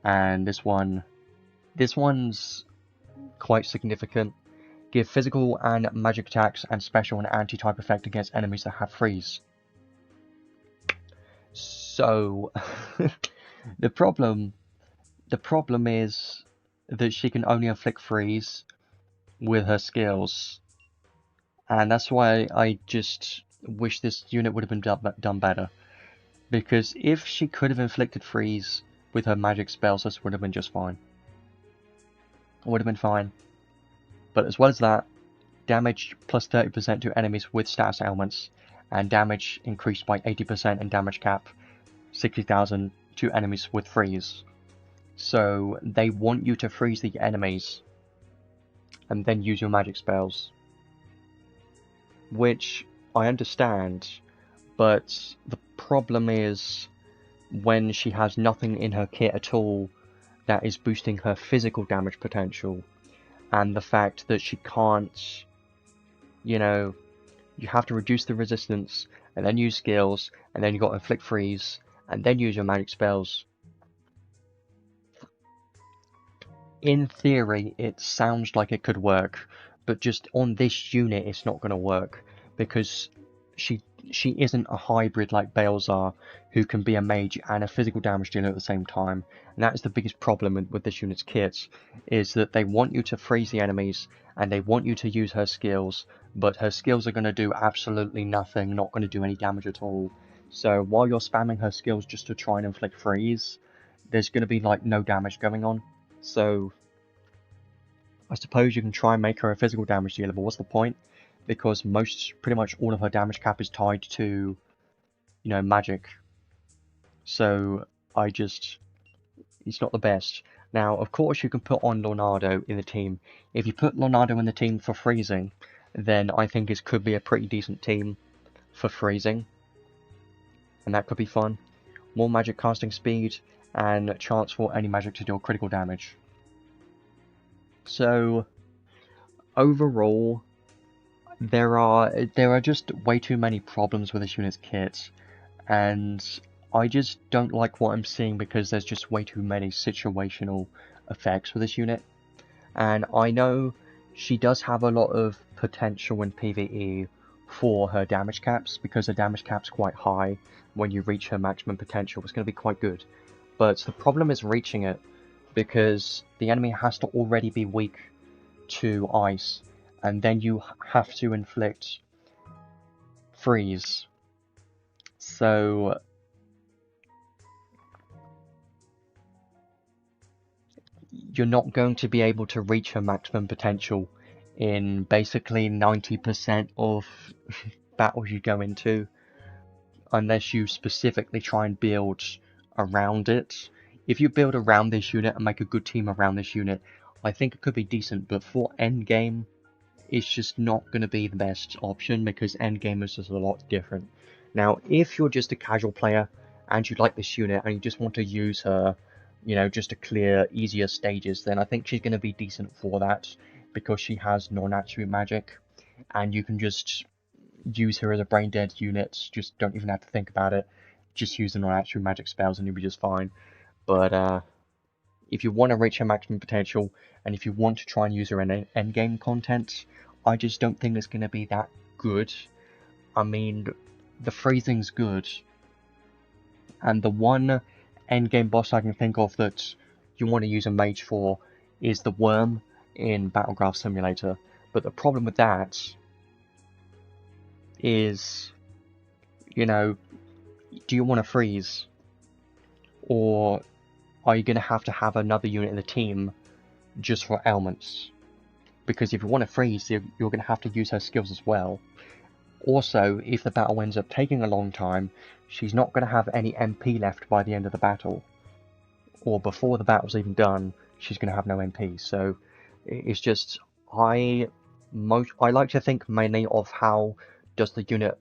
And this one's quite significant. Give physical and magic attacks and special and anti-type effect against enemies that have freeze. So the problem is that she can only inflict freeze with her skills, and that's why I just wish this unit would have been done better. Because if she could have inflicted freeze with her magic spells, this would have been just fine. It would have been fine. But as well as that, damage plus 30% to enemies with status ailments, and damage increased by 80% and damage cap 60,000 to enemies with freeze. So they want you to freeze the enemies and then use your magic spells. Which I understand, but the problem is when she has nothing in her kit at all that is boosting her physical damage potential, and the fact that she can't, you know, you have to reduce the resistance, and then use skills, and then you got inflict freeze, and then use your magic spells. In theory, it sounds like it could work, but just on this unit, it's not going to work, because she isn't a hybrid like Balezar, who can be a mage and a physical damage dealer at the same time. And that is the biggest problem with this unit's kits, is that they want you to freeze the enemies, and they want you to use her skills, but her skills are going to do absolutely nothing, not going to do any damage at all. So while you're spamming her skills just to try and inflict freeze, there's going to be like no damage going on. So I suppose you can try and make her a physical damage dealer, but what's the point? Because pretty much all of her damage cap is tied to, you know, magic. So it's not the best. Now, of course, you can put on Leonardo in the team. If you put Leonardo in the team for freezing, then I think it could be a pretty decent team for freezing. And that could be fun. More magic casting speed, and chance for any magic to deal critical damage. So, overall, there are just way too many problems with this unit's kit, and I just don't like what I'm seeing because there's just way too many situational effects with this unit. And I know she does have a lot of potential in PvE for her damage caps, because her damage cap's quite high. When you reach her maximum potential, it's going to be quite good. But the problem is reaching it, because the enemy has to already be weak to ice, and then you have to inflict freeze. So you're not going to be able to reach her maximum potential in basically 90% of battles you go into, unless you specifically try and build around it. If you build around this unit and make a good team around this unit, I think it could be decent, but for endgame, it's just not going to be the best option, because endgame is just a lot different. Now, if you're just a casual player and you like this unit and you just want to use her, you know, just to clear easier stages, then I think she's going to be decent for that, because she has non-attribute magic, and you can just use her as a brain dead unit. Just don't even have to think about it. Just use the non-attribute magic spells and you'll be just fine. But if you want to reach her maximum potential, and if you want to try and use her in endgame content, I just don't think it's going to be that good. I mean, the freezing's good, and the one endgame boss I can think of that you want to use a mage for is the worm in Battleground Simulator. But the problem with that is, you know, do you want to freeze? Or are you going to have another unit in the team just for ailments? Because if you want to freeze, you're going to have to use her skills as well. Also, if the battle ends up taking a long time, she's not going to have any MP left by the end of the battle. Or before the battle's even done, she's going to have no MP. So it's just, I like to think mainly of how is the unit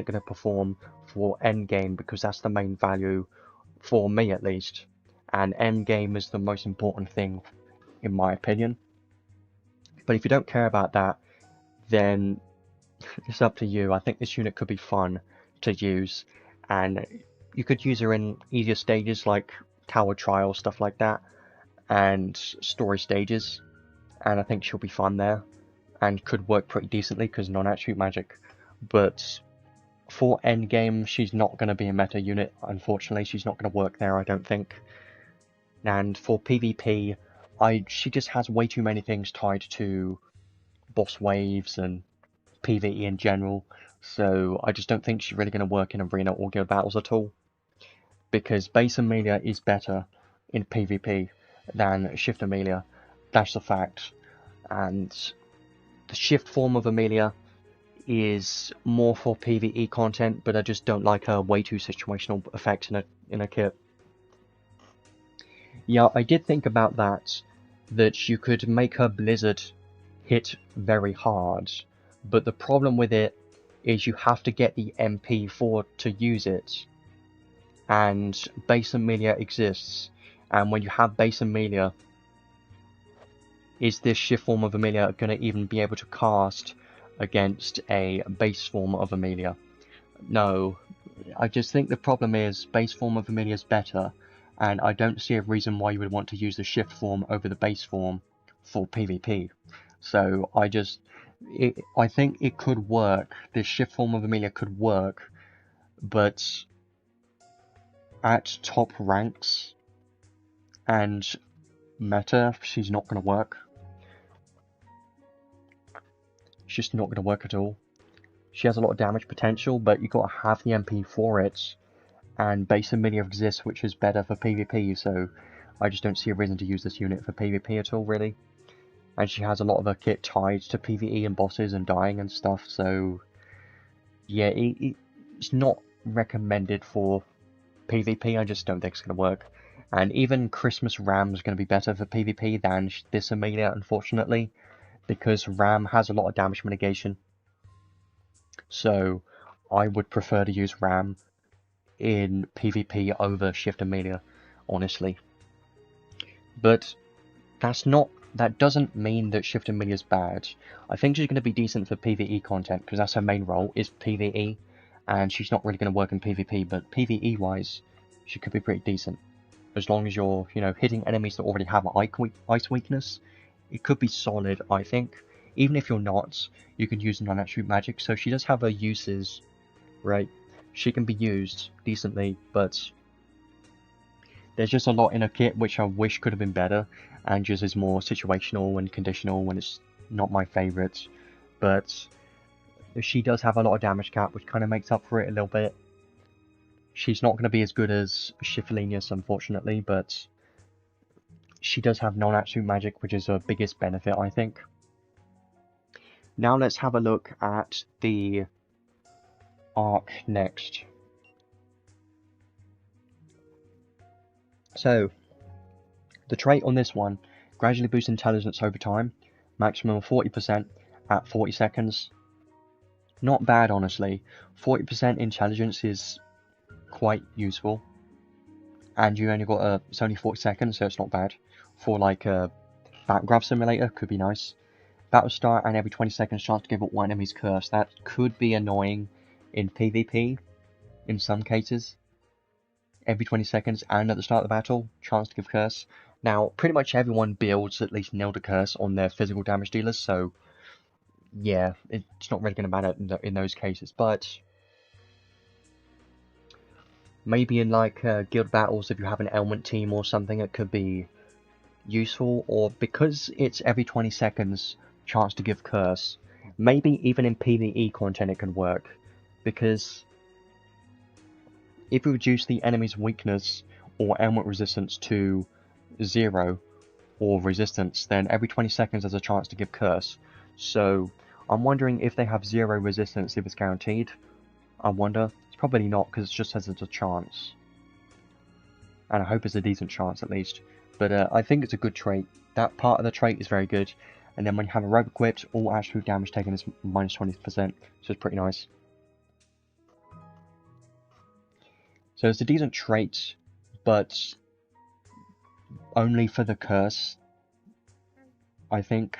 going to perform for endgame, because that's the main value for me at least. And endgame is the most important thing, in my opinion. But if you don't care about that, then it's up to you. I think this unit could be fun to use, and you could use her in easier stages like Tower Trial, stuff like that, and story stages, and I think she'll be fun there, and could work pretty decently because non-attribute magic. But for endgame, she's not going to be a meta unit, unfortunately. She's not going to work there, I don't think. And for PvP, she just has way too many things tied to boss waves and PvE in general, so I just don't think she's really going to work in arena or guild battles at all. because base Emilia is better in PvP than shift Emilia. That's the fact. And the shift form of Emilia is more for PvE content, but I just don't like her way too situational effects in a kit. Yeah, I did think about that you could make her Blizzard hit very hard, but the problem with it is you have to get the MP4 to use it, and base Emilia exists, and when you have base Emilia, is this shift form of Emilia going to even be able to cast against a base form of Emilia? No, I just think the problem is base form of Emilia is better, and I don't see a reason why you would want to use the shift form over the base form for PvP. So I think it could work. This shift form of Emilia could work, but at top ranks and meta, she's not going to work. It's just not going to work at all. She has a lot of damage potential, but you've got to have the MP for it. And base Emilia exists, which is better for PvP, so I just don't see a reason to use this unit for PvP at all, really. And she has a lot of her kit tied to PvE and bosses and dying and stuff, so yeah, it's not recommended for PvP. I just don't think it's going to work. And even Christmas Ram is going to be better for PvP than this Emilia, unfortunately, because Ram has a lot of damage mitigation. So I would prefer to use Ram in PvP over shift Emilia, honestly. But that doesn't mean that shift Emilia is bad. I think she's going to be decent for PvE content, because that's her main role, is PvE, and she's not really going to work in PvP, but PvE wise, she could be pretty decent. As long as you're, hitting enemies that already have ice weakness, it could be solid, I think. Even if you're not, you can use non-attribute magic, so she does have her uses, right? She can be used decently, but there's just a lot in her kit which I wish could have been better, and just is more situational and conditional when it's not my favourite. But she does have a lot of damage cap, which kind of makes up for it a little bit. She's not going to be as good as Shifalenius, unfortunately, but she does have non-attribute magic, which is her biggest benefit, I think. Now let's have a look at the arc next. So, the trait on this one, gradually boosts intelligence over time, maximum of 40% at 40 seconds. Not bad, honestly. 40% intelligence is quite useful. And you only got it's only 40 seconds, so it's not bad. For like a backgraph simulator, could be nice. Battle start and every 20 seconds chance to give up one enemy's curse. That could be annoying in PvP, in some cases. Every 20 seconds and at the start of the battle, chance to give curse. Now, pretty much everyone builds at least nil to curse on their physical damage dealers, so yeah, it's not really going to matter in those cases, but maybe in like guild battles, if you have an ailment team or something, it could be useful, or because it's every 20 seconds chance to give curse, maybe even in PvE content it can work, because if you reduce the enemy's weakness or ailment resistance to 0 or resistance, then every 20 seconds there's a chance to give curse. So I'm wondering if they have 0 resistance if it's guaranteed. I wonder. It's probably not, because it just says it's a chance. And I hope it's a decent chance at least. But I think it's a good trait. That part of the trait is very good. And then when you have a robe equipped, all absolute damage taken is minus 20%. So it's pretty nice. So it's a decent trait, but only for the curse. I think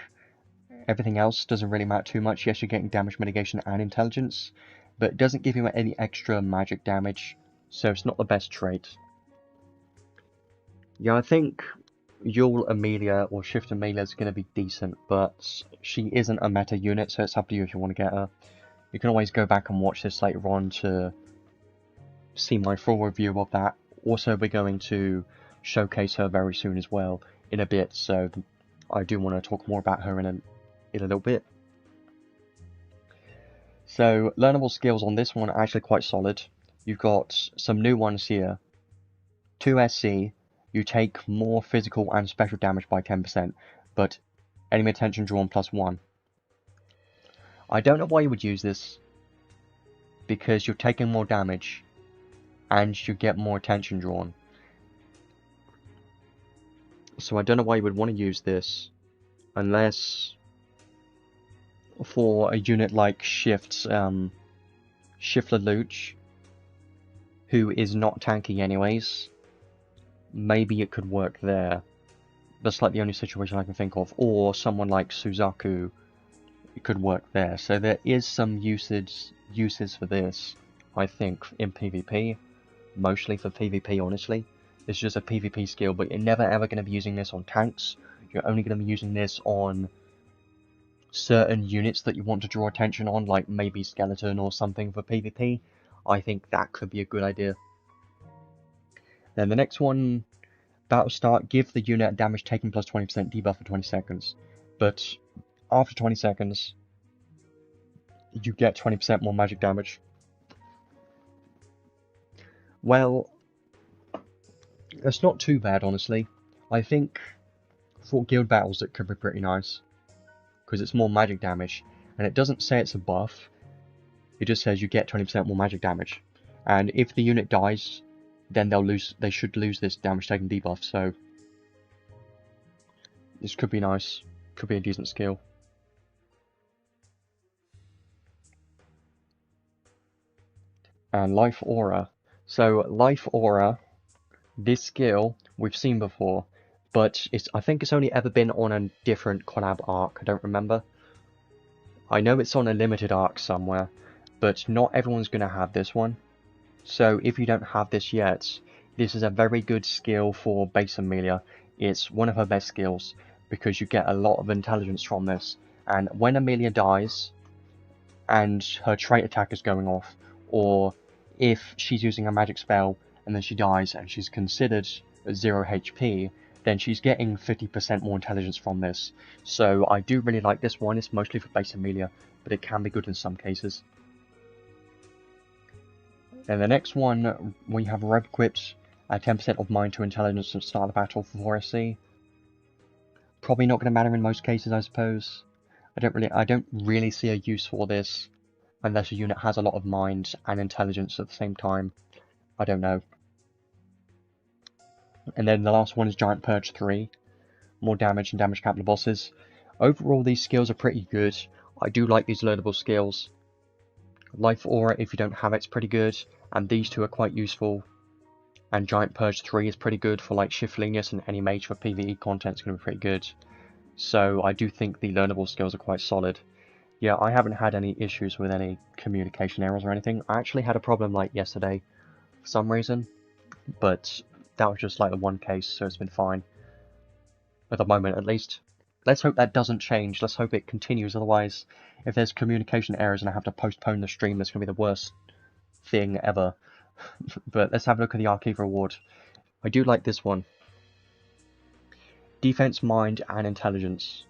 everything else doesn't really matter too much. Yes, you're getting damage mitigation and intelligence, but it doesn't give you any extra magic damage, so it's not the best trait. Yeah, I think Yule Emilia or Shift Emilia is going to be decent, but she isn't a meta unit, so it's up to you if you want to get her. You can always go back and watch this later on to see my full review of that. Also, we're going to showcase her very soon as well, in a bit, so I do want to talk more about her in a little bit. So, learnable skills on this one are actually quite solid. You've got some new ones here. 2 SC, you take more physical and special damage by 10%, but enemy attention drawn +1. I don't know why you would use this, because you're taking more damage, and you get more attention drawn. So I don't know why you would want to use this, unless for a unit like Shift Lelouch, who is not tanky anyways. Maybe it could work there. That's like the only situation I can think of. Or someone like Suzaku, it could work there. So there is some uses for this, I think, in PvP. Mostly for PvP, honestly. It's just a PvP skill, but you're never ever going to be using this on tanks. You're only going to be using this on certain units that you want to draw attention on, like maybe Skeleton or something for PvP. I think that could be a good idea. Then the next one, battle start, give the unit a damage taken plus 20% debuff for 20 seconds. But after 20 seconds, you get 20% more magic damage. Well, that's not too bad, honestly. I think for guild battles it could be pretty nice, because it's more magic damage, and it doesn't say it's a buff, it just says you get 20% more magic damage. And if the unit dies, then they should lose this damage taken debuff, so this could be nice, could be a decent skill. And Life Aura. So Life Aura, this skill we've seen before, but I think it's only ever been on a different collab arc, I don't remember. I know it's on a limited arc somewhere, but not everyone's going to have this one. So if you don't have this yet, this is a very good skill for base Emilia. It's one of her best skills, because you get a lot of intelligence from this. And when Emilia dies, and her trait attack is going off, or if she's using a magic spell, and then she dies, and she's considered 0 HP, then she's getting 50% more intelligence from this. So I do really like this one. It's mostly for base Emilia, but it can be good in some cases. And the next one, we have Rev equipped at 10% of mind to intelligence at the start of the battle for 4 SC. Probably not going to matter in most cases, I suppose. I don't really see a use for this, unless a unit has a lot of mind and intelligence at the same time. I don't know. And then the last one is Giant Purge 3. More damage and damage capital bosses. Overall, these skills are pretty good. I do like these learnable skills. Life Aura, if you don't have it's pretty good, and these two are quite useful. And Giant Purge 3 is pretty good for like Shift Linus, and any mage for PvE content is going to be pretty good. So I do think the learnable skills are quite solid. Yeah, I haven't had any issues with any communication errors or anything. I actually had a problem like yesterday for some reason, but that was just like the one case, so it's been fine. At the moment, at least. Let's hope that doesn't change. Let's hope it continues. Otherwise, if there's communication errors and I have to postpone the stream, that's going to be the worst thing ever. But let's have a look at the Archive reward. I do like this one. Defense, mind, and intelligence.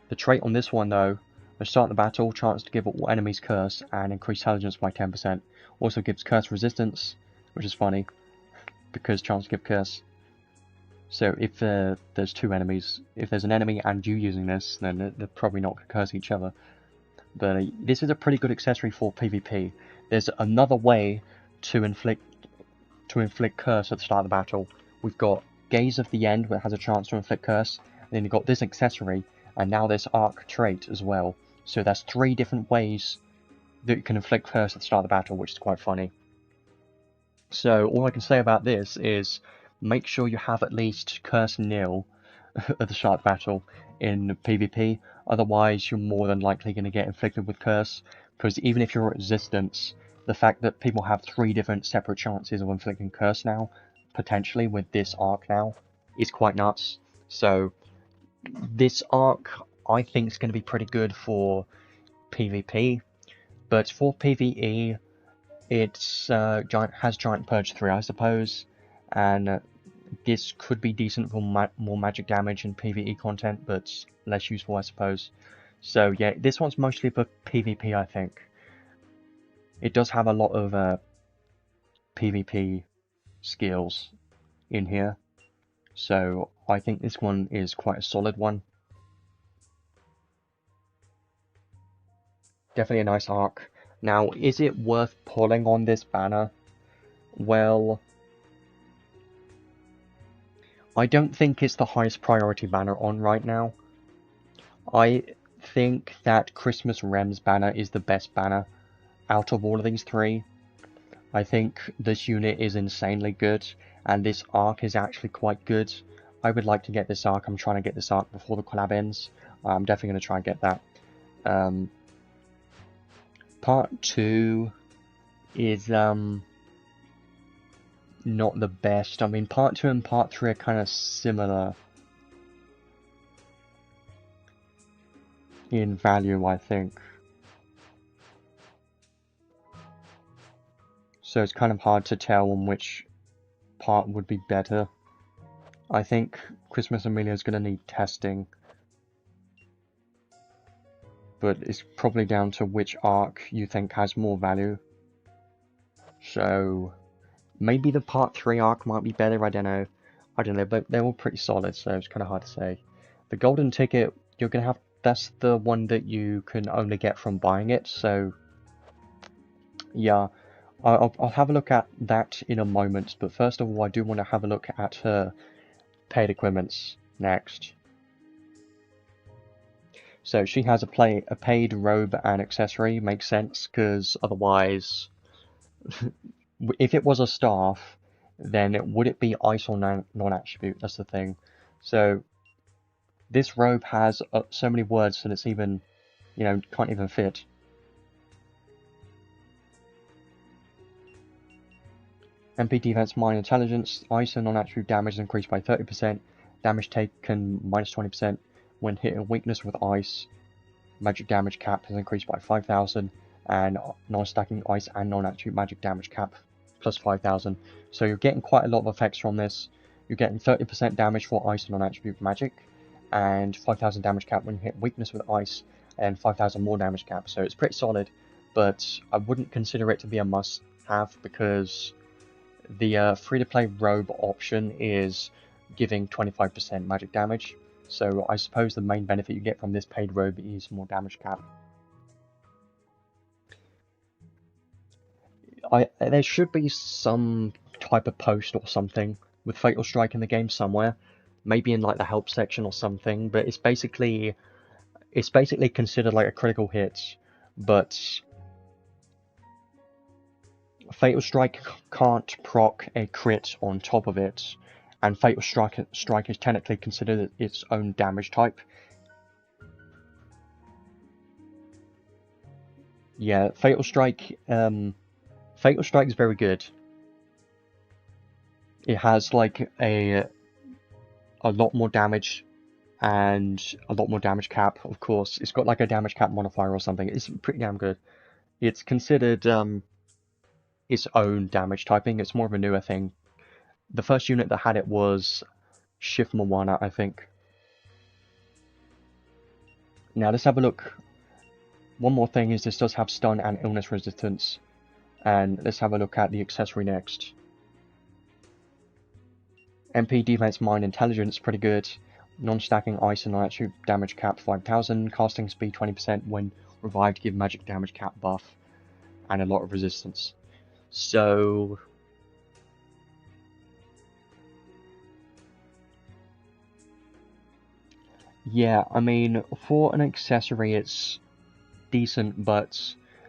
The trait on this one, though, at the start of the battle, chance to give all enemies curse and increase intelligence by 10%. Also gives curse resistance, which is funny, because chance to give curse. So if there's two enemies, if there's an enemy and you using this, then they're probably not going to curse each other. But this is a pretty good accessory for PvP. There's another way to inflict curse at the start of the battle. We've got Gaze of the End, which has a chance to inflict curse, and then you've got this accessory, and now this arc trait as well. So there's 3 different ways that you can inflict curse at the start of the battle, which is quite funny. So all I can say about this is make sure you have at least curse nil at the start of the battle in PvP, otherwise you're more than likely going to get inflicted with curse, because even if you're at resistance, the fact that people have 3 different separate chances of inflicting curse now, potentially with this arc now, is quite nuts. So this arc I think is going to be pretty good for PvP, but for PvE it's has Giant Purge 3, I suppose, and this could be decent for more magic damage and PvE content, but less useful, I suppose. So yeah, this one's mostly for PvP, I think. It does have a lot of PvP skills in here. So I think this one is quite a solid one. Definitely a nice arc. Now, is it worth pulling on this banner? Well, I don't think it's the highest priority banner on right now. I think that Christmas Rem's banner is the best banner out of all of these three. I think this unit is insanely good, and this arc is actually quite good. I would like to get this arc. I'm trying to get this arc before the collab ends. I'm definitely going to try and get that. Part 2 is not the best. I mean, Part 2 and Part 3 are kind of similar in value, I think. So it's kind of hard to tell on which part would be better. I think Christmas Emilia is going to need testing. But it's probably down to which arc you think has more value. So maybe the Part 3 arc might be better, I don't know. But they're all pretty solid, so it's kind of hard to say. The golden ticket, you're going to have, that's the one that you can only get from buying it, so yeah. I'll have a look at that in a moment, but first of all I do want to have a look at her paid equipments next. So she has a paid robe and accessory, makes sense, because otherwise, if it was a staff, then would it be ice or non-attribute? That's the thing. So this robe has so many words that it's even, you know, can't even fit. MP defense, minor intelligence, ice and non-attribute damage is increased by 30%, damage taken minus 20%, when hitting weakness with ice, magic damage cap is increased by 5,000, and non-stacking ice and non-attribute magic damage cap plus 5,000. So you're getting quite a lot of effects from this. You're getting 30% damage for ice and non-attribute magic, and 5,000 damage cap when you hit weakness with ice, and 5,000 more damage cap. So it's pretty solid, but I wouldn't consider it to be a must-have because the free-to-play robe option is giving 25% magic damage. So I suppose the main benefit you get from this paid robe is more damage cap. There should be some type of post or something with Fatal Strike in the game somewhere, maybe in like the help section or something. But it's basically considered like a critical hit, but Fatal Strike can't proc a crit on top of it, and Fatal Strike is technically considered its own damage type. Yeah, Fatal Strike is very good. It has like a lot more damage and a lot more damage cap, of course. It's got like a damage cap modifier or something. It's pretty damn good. It's considered its own damage typing. It's more of a newer thing. The first unit that had it was Shift Moana, I think. Now let's have a look. One more thing is this does have stun and illness resistance. And let's have a look at the accessory next. MP defense, mind, intelligence, pretty good. Non-stacking ice and non-attribute damage cap 5,000. Casting speed 20% when revived, give magic damage cap buff. And a lot of resistance. So yeah, I mean, for an accessory it's decent, but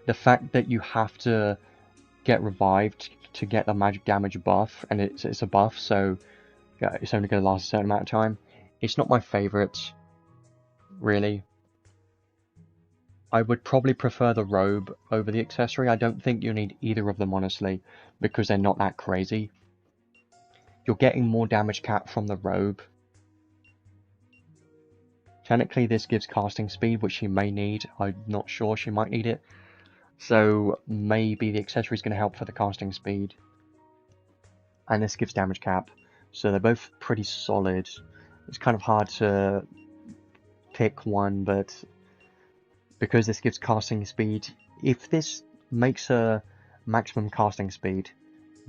the fact that you have to get revived to get the magic damage buff, and it's a buff, so yeah, it's only going to last a certain amount of time, it's not my favourite, really. I would probably prefer the robe over the accessory. I don't think you need either of them, honestly, because they're not that crazy. You're getting more damage cap from the robe. Technically this gives casting speed, which she may need. I'm not sure, she might need it. So maybe the accessory is going to help for the casting speed. And this gives damage cap. So they're both pretty solid. It's kind of hard to pick one, but because this gives casting speed, if this makes a maximum casting speed,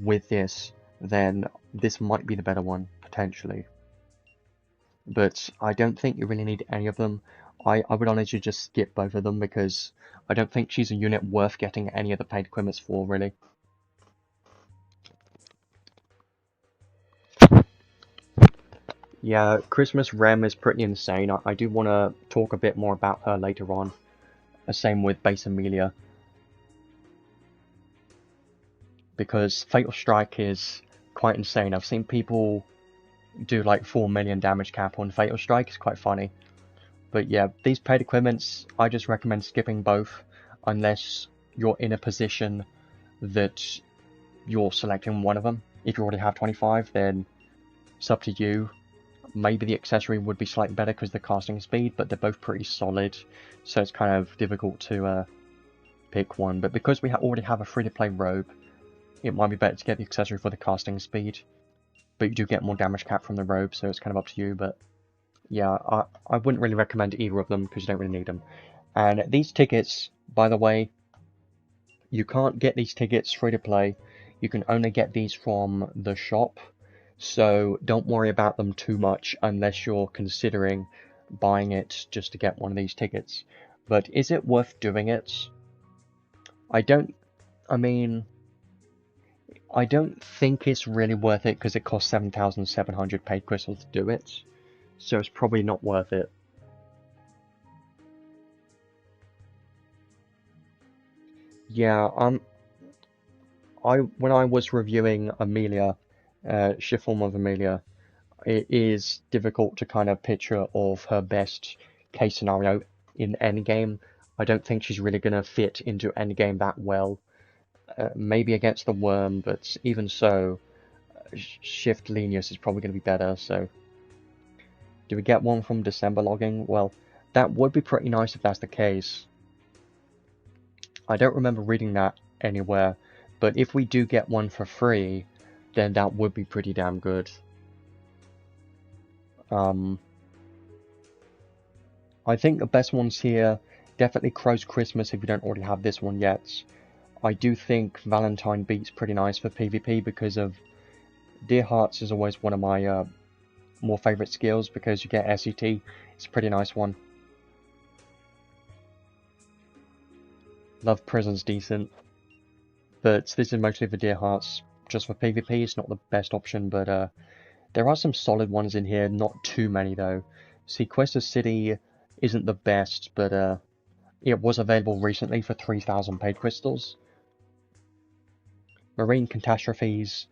with this, then this might be the better one, potentially. But I don't think you really need any of them. I would honestly just skip both of them because I don't think she's a unit worth getting any of the paid equipments for, really. Yeah, Christmas Rem is pretty insane. I do want to talk a bit more about her later on. The same with base Emilia. Because Fatal Strike is quite insane. I've seen people do like 4 million damage cap on Fatal Strike. It's quite funny. But yeah, these paid equipments, I just recommend skipping both unless you're in a position that you're selecting one of them. If you already have 25, then it's up to you. Maybe the accessory would be slightly better because of the casting speed, but they're both pretty solid, so it's kind of difficult to pick one. But because we already have a free-to-play robe, it might be better to get the accessory for the casting speed. But you do get more damage cap from the robe, so it's kind of up to you. But yeah, I wouldn't really recommend either of them because you don't really need them. And these tickets, by the way, you can't get these tickets free-to-play. You can only get these from the shop. So don't worry about them too much unless you're considering buying it just to get one of these tickets. But is it worth doing it? I don't think it's really worth it because it costs 7,700 paid crystals to do it. So it's probably not worth it. Yeah, when I was reviewing Emilia, shift form of Emilia, it is difficult to kind of picture of her best case scenario in endgame. I don't think she's really going to fit into endgame that well. Maybe against the worm, but even so, shift Lenius is probably going to be better. So, do we get one from December logging? Well, that would be pretty nice if that's the case. I don't remember reading that anywhere, but if we do get one for free, then that would be pretty damn good. I think the best ones here, definitely Crow's Christmas if you don't already have this one yet. I do think Valentine beats pretty nice for PvP because of Dear Hearts is always one of my more favourite skills because you get SET. It's a pretty nice one. Love Prison's decent. But this is mostly for Dear Hearts. Just for PvP, it's not the best option, but there are some solid ones in here, not too many though. Sequester City isn't the best, but it was available recently for 3,000 paid crystals. Marine Catastrophes,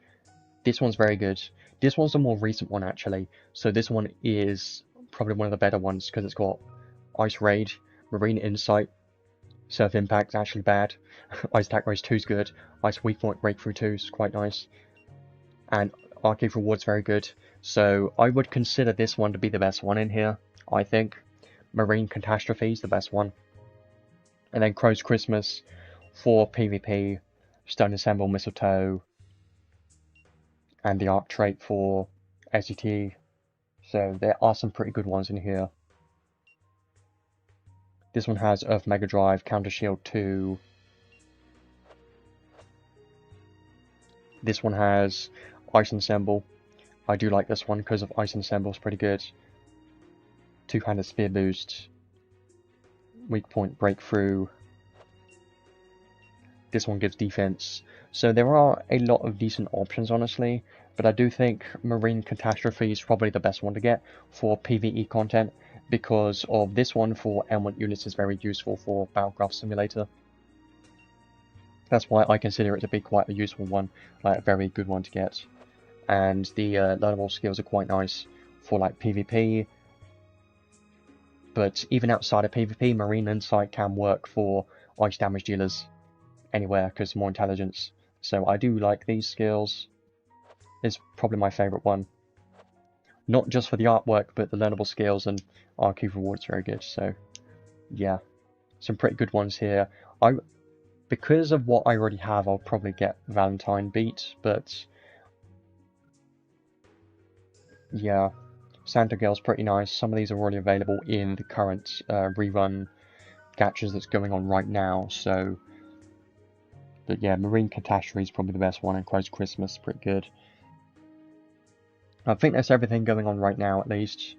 this one's very good. This one's a more recent one actually, so this one is probably one of the better ones because it's got Ice Raid, Marine Insight, Surf Impact's actually bad, Ice Attack Race 2's good, Ice Weak Point Breakthrough 2's quite nice, and Archive Reward's very good, so I would consider this one to be the best one in here, I think. Marine Catastrophe's the best one. And then Crow's Christmas for PvP, Stone Assemble Mistletoe, and the Arc trait for SET. So there are some pretty good ones in here. This one has Earth Mega Drive, Counter Shield 2. This one has Ice Ensemble. I do like this one because of Ice Ensemble, it's pretty good. Two-handed Spear Boost. Weak Point Breakthrough. This one gives defense. So there are a lot of decent options, honestly, but I do think Marine Catastrophe is probably the best one to get for PvE content, because of this one for M1 units is very useful for Battlecraft Simulator. That's why I consider it to be quite a useful one, like a very good one to get. And the learnable skills are quite nice for like PvP, but even outside of PvP, Marine Insight can work for ice damage dealers anywhere because more intelligence. So I do like these skills. It's probably my favourite one. Not just for the artwork, but the learnable skills and Archive Rewards very good. So yeah, some pretty good ones here. Because of what I already have, I'll probably get Valentine beat, but yeah, Santa Girl's pretty nice. Some of these are already available in the current rerun gachas that's going on right now, so But yeah, Marine Catastrophe is probably the best one, and Christmas is pretty good. I think that's everything going on right now, at least.